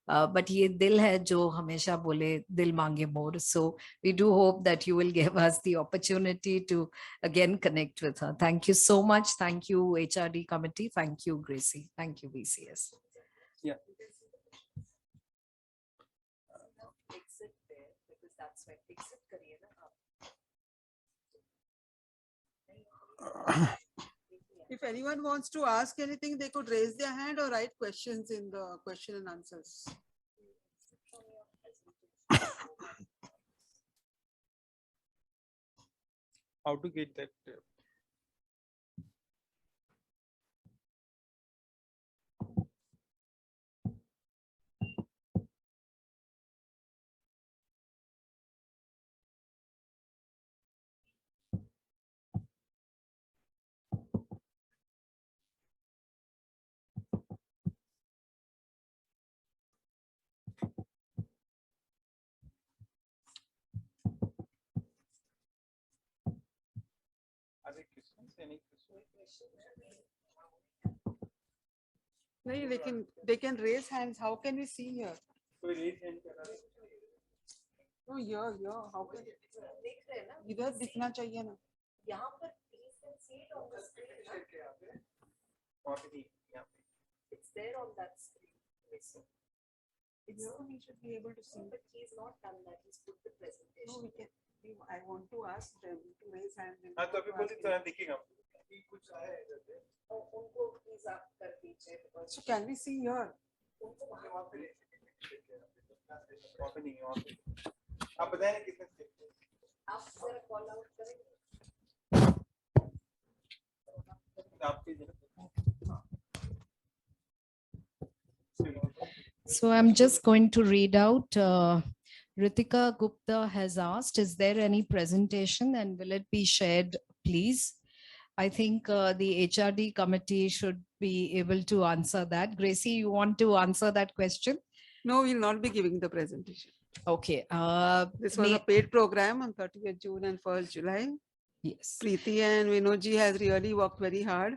But ye dil hai jo hamesha bole dil mange more. So we do hope that you will give us the opportunity to again connect with her. Thank you so much. Thank you, HRD committee. Thank you, Gracie. Thank you, BCS. Yeah. Exit there, because that's where exit kariye na. If anyone wants to ask anything, they could raise their hand or write questions in the question and answers. How to get that? Are there questions? Any questions? No, they can raise hands. How can we see here? कोई raise hand कर रहा है? No, here. How can इधर दिखना चाहिए ना? यहाँ पर please can see it on the screen. और नहीं, यहाँ पे. It's there on that screen. Here we should be able to see. But he's not done that. He's put the presentation. No, we can. I want to ask them to raise hands. हाँ तो अभी बोली तो यहाँ दिखेगा. अभी कुछ आया है इधर से. उनको please आप कर दीजिए. So can we see here? वहाँ पे नहीं, वहाँ पे. आप बताएं ना कितने step है? आप जरा call out करेंगे. आपके जरा. So I'm just going to read out. Ritika Gupta has asked, is there any presentation and will it be shared, please? I think the HRD committee should be able to answer that. Gracie, you want to answer that question? No, we'll not be giving the presentation. Okay. This was a paid program on 30th June and 1st July. yes. Preeti and Vinod has really worked very hard,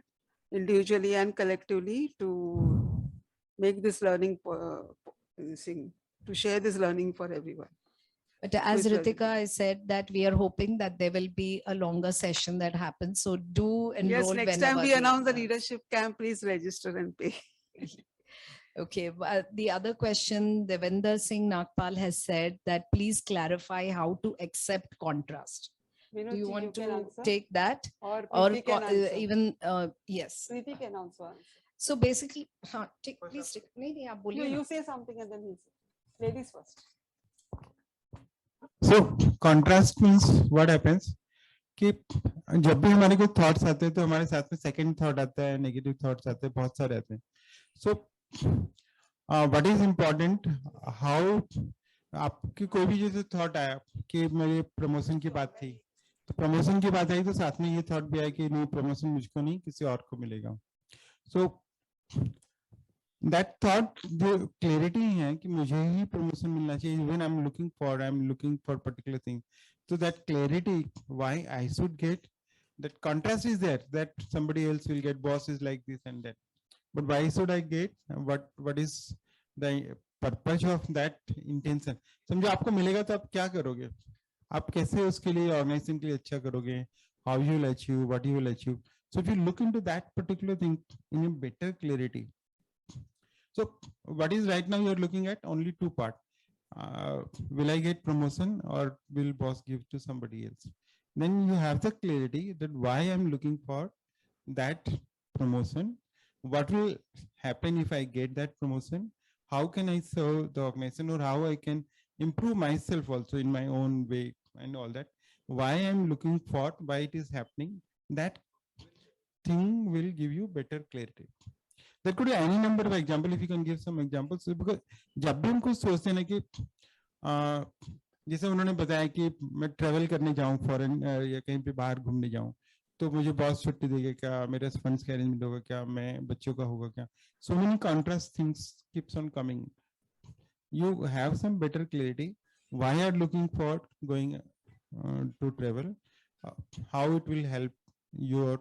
individually and collectively, to make this learning to share this learning for everyone. But as Which was- Ritika, I said that we are hoping that there will be a longer session that happens. So do enroll. Yes, next time we whenever announce the exams. leadership camp, please register and pay. Okay, the other question, Devendra Singh Nagpal has said that please clarify how to accept contrast. Do you want to take that? Or Or Preeti can answer. even, yes. Preeti can also answer. So basically, please take, नहीं, आप बोलिए ना. You say something and then he says. Ladies first. So contrast means what happens कि जब भी हमारे को thoughts आते हैं तो हमारे साथ में सेकंड थॉट आता है, नेगेटिव थॉट्स आते हैं, बहुत सारे आते हैं. So what is important, how आपकी कोई भी जैसे थॉट आया कि मेरे प्रमोशन की बात थी, तो प्रमोशन की बात आई तो साथ में ये थॉट भी आया कि नहीं, प्रमोशन मुझको नहीं किसी और को मिलेगा. सो दैट थॉट जो क्लैरिटी है कि मुझे ही प्रमोशन मिलना चाहिए, even I am looking for particular thing. So that clarity, why I should get that contrast is there, that somebody else will get, boss is like this and that, but why should I get, what is the purpose of that intention. समझो आपको मिलेगा तो आप क्या करोगे, आप कैसे उसके लिए ऑर्गेनाइजेशन के लिए अच्छा करोगे, how you will achieve, what you will achieve. So if you look into that particular thing in a better clarity, so what is right now you are looking at only two parts. Will I get promotion or will boss give to somebody else? Then you have the clarity that why I'm looking for that promotion, what will happen if I get that promotion, how can I serve the organization, or how I can improve myself also in my own way and all that. Why I'm looking for, why it is happening, that thing will give you better clarity. There could be any number of examples, if you can give some examples. Because जब भी हम कुछ सोचते हैं ना कि जैसे उन्होंने बताया कि मैं ट्रेवल करने जाऊं फॉरेन या कहीं पे बाहर घूमने जाऊं तो मुझे बॉस छुट्टी देगा क्या, मेरे फंड्स का अरेंजमेंट होगा क्या, मैं बच्चों का होगा क्या. So many contrast things keeps on coming. You have some better clarity. Why are looking for going to travel? How it will help your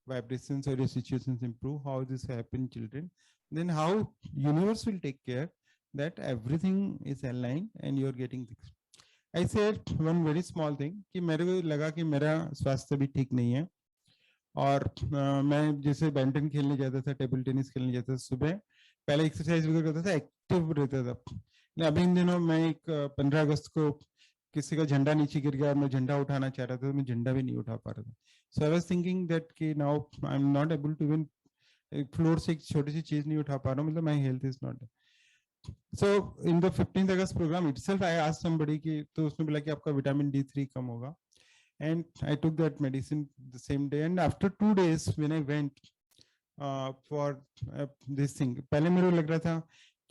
vibrations or your situations improve, how this happen children, then how universe will take care that everything is aligned and you are getting this. I said one very small thing कि मेरे को लगा कि मेरा स्वास्थ्य भी ठीक नहीं है और मैं जैसे बैडमिंटन खेलने जाता था, टेबल टेनिस खेलने जाता था, सुबह पहले एक्सरसाइज वगैरह करता था, एक्टिव रहता था. अभी इन दिनों मैं एक 15 अगस्त को किसी का झंडा नीचे गिर गया और मैं झंडा उठाना चाह रहा था तो मैं झंडा भी नहीं उठा पा रहा था. So I was thinking that कि now I'm not able to even floor से एक छोटी सी चीज नहीं उठा पा रहा हूँ, मतलब my health is not. So in the 15th August program itself, I asked somebody कि तो उसने बोला कि आपका विटामिन D3 कम होगा, and I took that medicine the same day. And after 2 days when I went for this thing, पहले मेरे को लग रहा था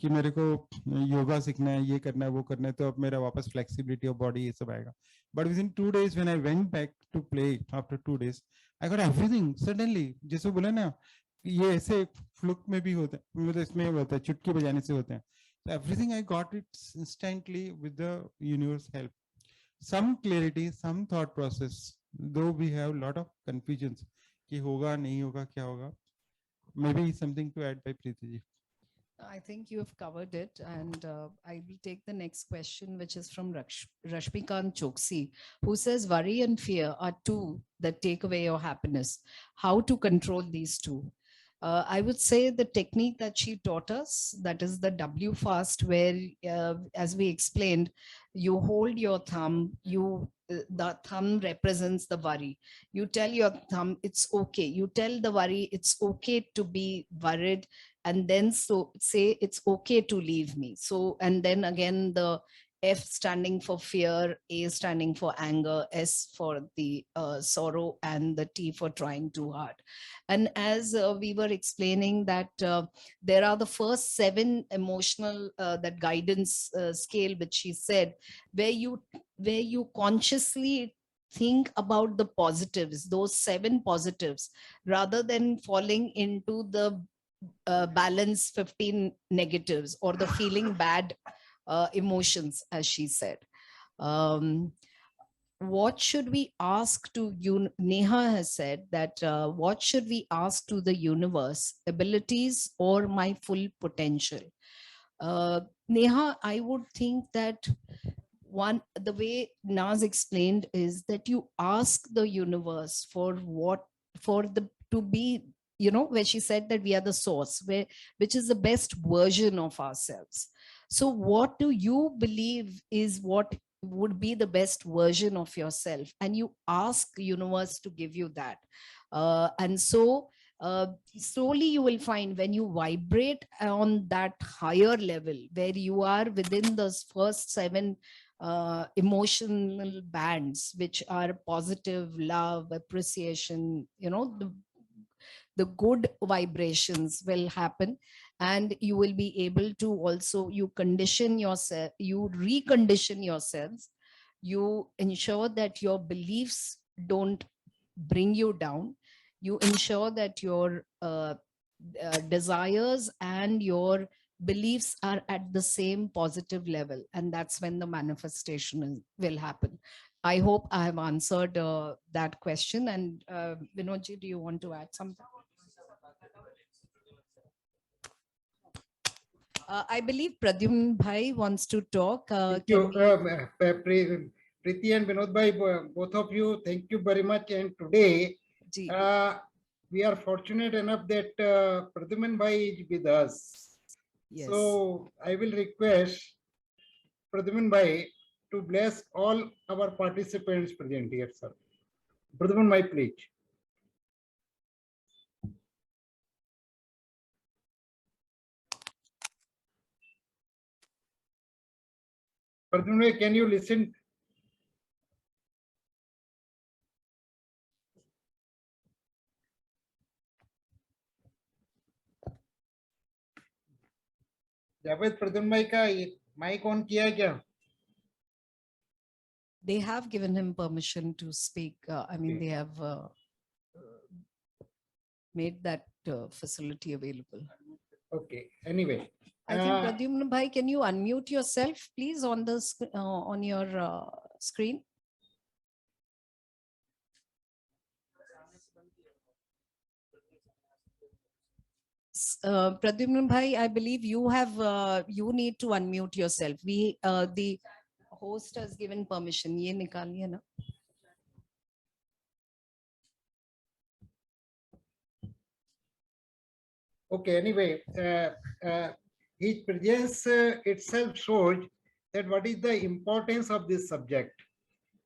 कि मेरे को योगा सीखना है, ये करना है, वो करना है, तो अब मेरा वापस फ्लेक्सिबिलिटी ऑफ बॉडी ये सब आएगा. But within 2 days when I went back to play after 2 days, I got everything suddenly. जैसे बोला ना, ये ऐसे फ्लुक में भी होता है, मतलब इसमें होता है, चुटकी बजाने से होता है. So everything I got it instantly with the universe help. Some clarity, some thought process, though we have a lot of confusions कि होगा नहीं होगा क्या होगा. Maybe something to add by Preeti ji. I think you have covered it, and I will take the next question, which is from Rashmikant Choksi, who says worry and fear are two that take away your happiness. How to control these two? I would say the technique that she taught us, that is the W fast, where, as we explained, you hold your thumb, the thumb represents the worry. You tell your thumb, it's okay. You tell the worry, it's okay to be worried, and then so say it's okay to leave me. So, and then again the F standing for fear, A standing for anger, S for the sorrow, and the T for trying too hard. And as we were explaining that there are the first 7 emotional that guidance scale, which she said, where you consciously think about the positives, those 7 positives, rather than falling into the balance 15 negatives or the feeling bad emotions, as she said. What should we ask to you? Neha has said that what should we ask to the universe, abilities or my full potential? Neha, I would think that the way Naz explained is that you ask the universe for to be, where she said that we are the source, which is the best version of ourselves. So what do you believe is what would be the best version of yourself? And you ask universe to give you that. And so slowly you will find when you vibrate on that higher level, where you are within those first 7 emotional bands, which are positive, love, appreciation, the good vibrations will happen, and you will be able to also, you condition yourself, you recondition yourselves, you ensure that your beliefs don't bring you down, you ensure that your desires and your beliefs are at the same positive level, and that's when the manifestation will happen. I hope I have answered that question. And Vinodji, do you want to add something? I believe Pradyumn Bhai wants to talk. Thank Can you, we- Preeti and Vinod bhai, both of you, thank you very much. And today, Ji. we are fortunate enough that Pradyuman bhai is with us. Yes. So I will request Pradyuman bhai to bless all our participants present here, sir. Pradyuman bhai, please. Pradyuman bhai, can you listen? Javed Pradyumna भाई का mic on किया है क्या? They have given him permission to speak. I mean, Okay. they have made that facility available. Okay. Anyway, I think Pradyumna bhai, can you unmute yourself, please, on the on your screen? Pradyumna bhai, I believe you have you need to unmute yourself. We the host has given permission. Ye nikaliye na. okay. Anyway, his presence itself shows that what is the importance of this subject.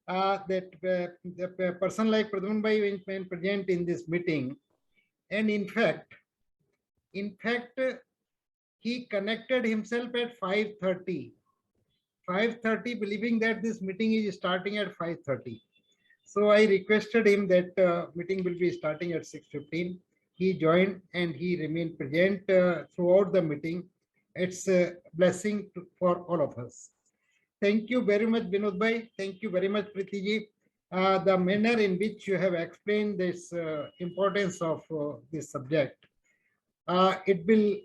That the person like Pradhan Bhai when present in this meeting, and in fact, he connected himself at 5:30. 5:30, believing that this meeting is starting at 5:30. So I requested him that meeting will be starting at 6:15. He joined and he remained present throughout the meeting. It's a blessing for all of us. Thank you very much, Vinod Bhai. Thank you very much, Preeti ji. The manner in which you have explained this importance of this subject, it will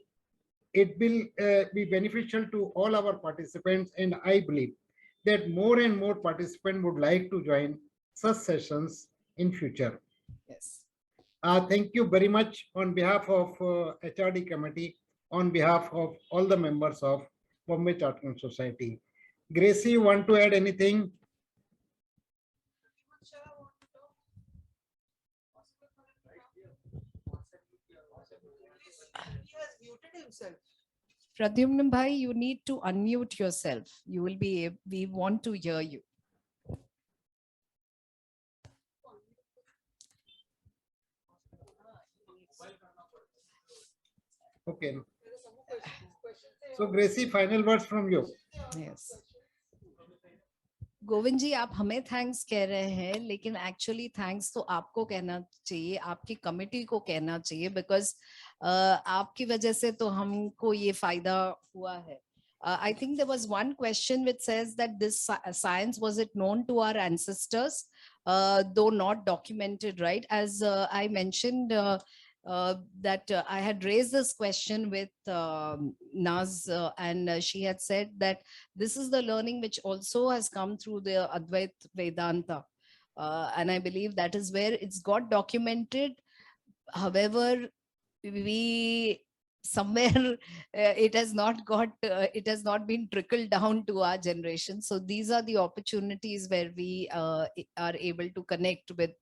be beneficial to all our participants, and I believe that more and more participants would like to join such sessions in future. Yes. Thank you very much on behalf of HRD committee, on behalf of all the members of Bombay Chartered Society. Gracie, you want to add anything? He has muted himself. Pradyumna Bhai, you need to unmute yourself. You will be, we want to hear you. Okay. So Gracie, final words from you. Yes. Govind जी, आप हमें thanks कह रहे हैं, लेकिन actually thanks तो आपको कहना चाहिए, आपकी कमेटी को कहना चाहिए, बिकॉज आपकी वजह से तो हमको ये फायदा हुआ है. I think there was one question which says that this science, was it known to our ancestors, though not documented, right? As I mentioned, that I had raised this question with Naz, and she had said that this is the learning which also has come through the Advait Vedanta. And I believe that is where it's got documented. However, we somewhere it has not been trickled down to our generation. So these are the opportunities where we are able to connect with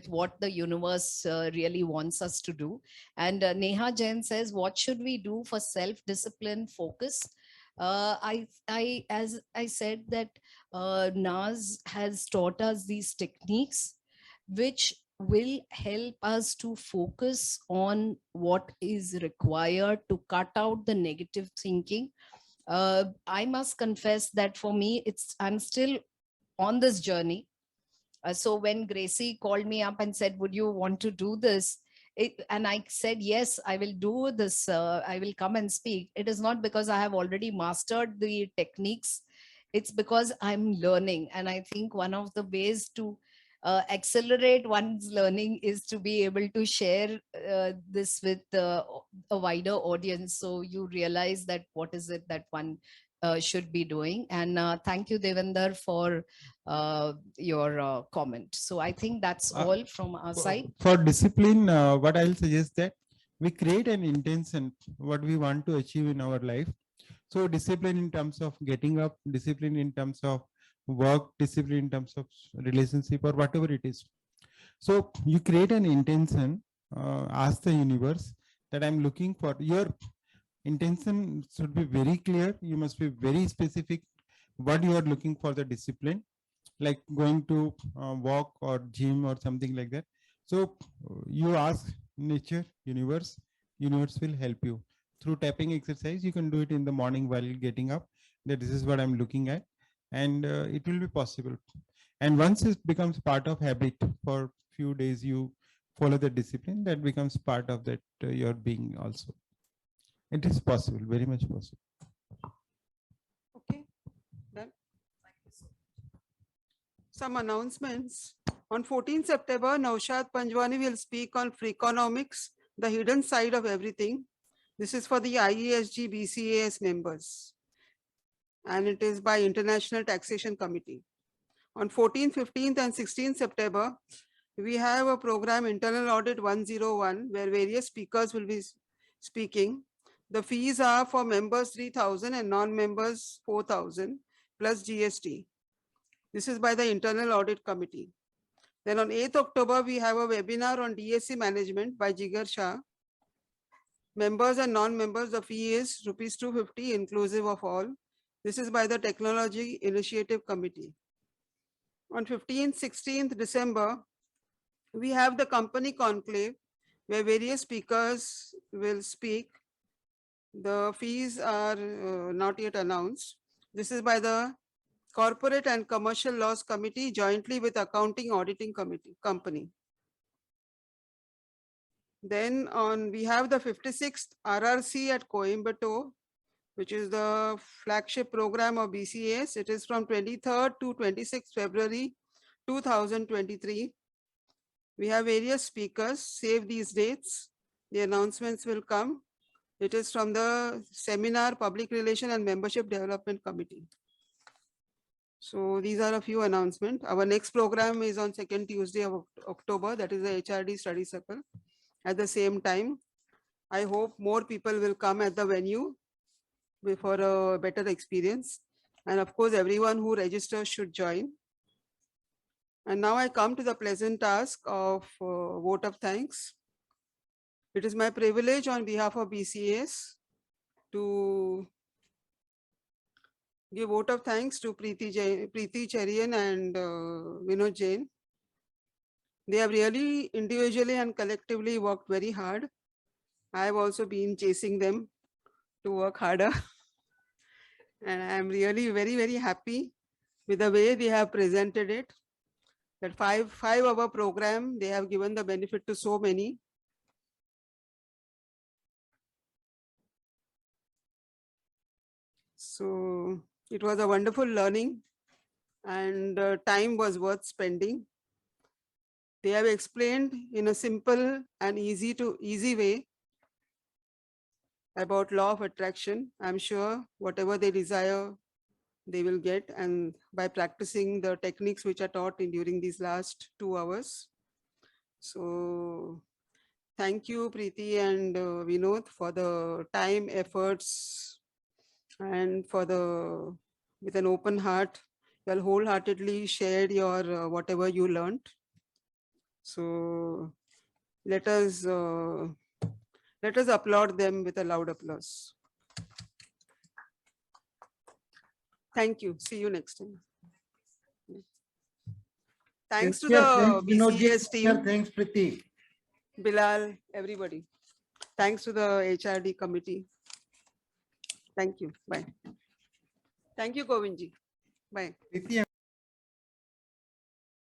what the universe really wants us to do. And Neha Jain says, what should we do for self-discipline, focus? As I said, that Naz has taught us these techniques which will help us to focus on what is required to cut out the negative thinking. I must confess that for me, I'm still on this journey. So when Gracie called me up and said, would you want to do this? And I said, yes, I will do this. I will come and speak. It is not because I have already mastered the techniques. It's because I'm learning. And I think one of the ways to accelerate one's learning is to be able to share this with a wider audience. So you realize that what is it that one should be doing. And thank you, Devender, for your comment. So I think that's all from our side. For discipline, what I'll suggest that we create an intention, what we want to achieve in our life. So discipline in terms of getting up, discipline in terms of work, discipline in terms of relationship, or whatever it is. So you create an intention, ask the universe that I'm looking for. Your intention should be very clear. You must be very specific what you are looking for the discipline, like going to walk or gym or something like that. So you ask nature, universe will help you. Through tapping exercise, you can do it in the morning while getting up, that this is what I'm looking at, and it will be possible. And once it becomes part of habit, for few days you follow the discipline, that becomes part of that your being also. It is possible, very much possible. Okay, done. Some announcements. On 14th September, Naushad Panjwani will speak on Freakonomics, the hidden side of everything. This is for the IESG BCAS members. And it is by International Taxation Committee. On 14th, 15th and 16th September, we have a program, Internal Audit 101, where various speakers will be speaking. The fees are for members 3,000 and non-members 4,000 plus GST. This is by the Internal Audit Committee. Then on 8th October, we have a webinar on DSC management by Jigar Shah. Members and non-members, the fee is rupees 250 inclusive of all. This is by the Technology Initiative Committee. On 15th, 16th December, we have the company conclave where various speakers will speak. The fees are not yet announced. This is by the Corporate and Commercial Laws Committee jointly with Accounting Auditing Company. Then we have the 56th RRC at Coimbatore, which is the flagship program of BCAS. It is from 23rd to 26th February 2023. We have various speakers. Save these dates. The announcements will come. It is from the Seminar, Public Relation and Membership Development Committee. So these are a few announcements. Our next program is on 2nd Tuesday of October. That is the HRD study circle. At the same time, I hope more people will come at the venue for a better experience. And of course, everyone who registers should join. And now I come to the pleasant task of vote of thanks. It is my privilege on behalf of BCAS to give vote of thanks to Preeti, Cherian and Vinod Jain. They have really individually and collectively worked very hard. I have also been chasing them to work harder. And I am really very, very happy with the way they have presented it. That 5-hour program, they have given the benefit to so many. So it was a wonderful learning and time was worth spending. They have explained in a simple and easy way about law of attraction. I'm sure whatever they desire, they will get, and by practicing the techniques which are taught during these last 2 hours. So thank you, Preeti and Vinod, for the time, efforts, and with an open heart, you all wholeheartedly shared your whatever you learned. So let us applaud them with a loud applause. Thank you. See you next time. Thanks to the BCAS team. Thanks, Preeti. Bilal, everybody. Thanks to the HRD committee. Thank you. Bye. Thank you, Govindji. Bye. Preeti,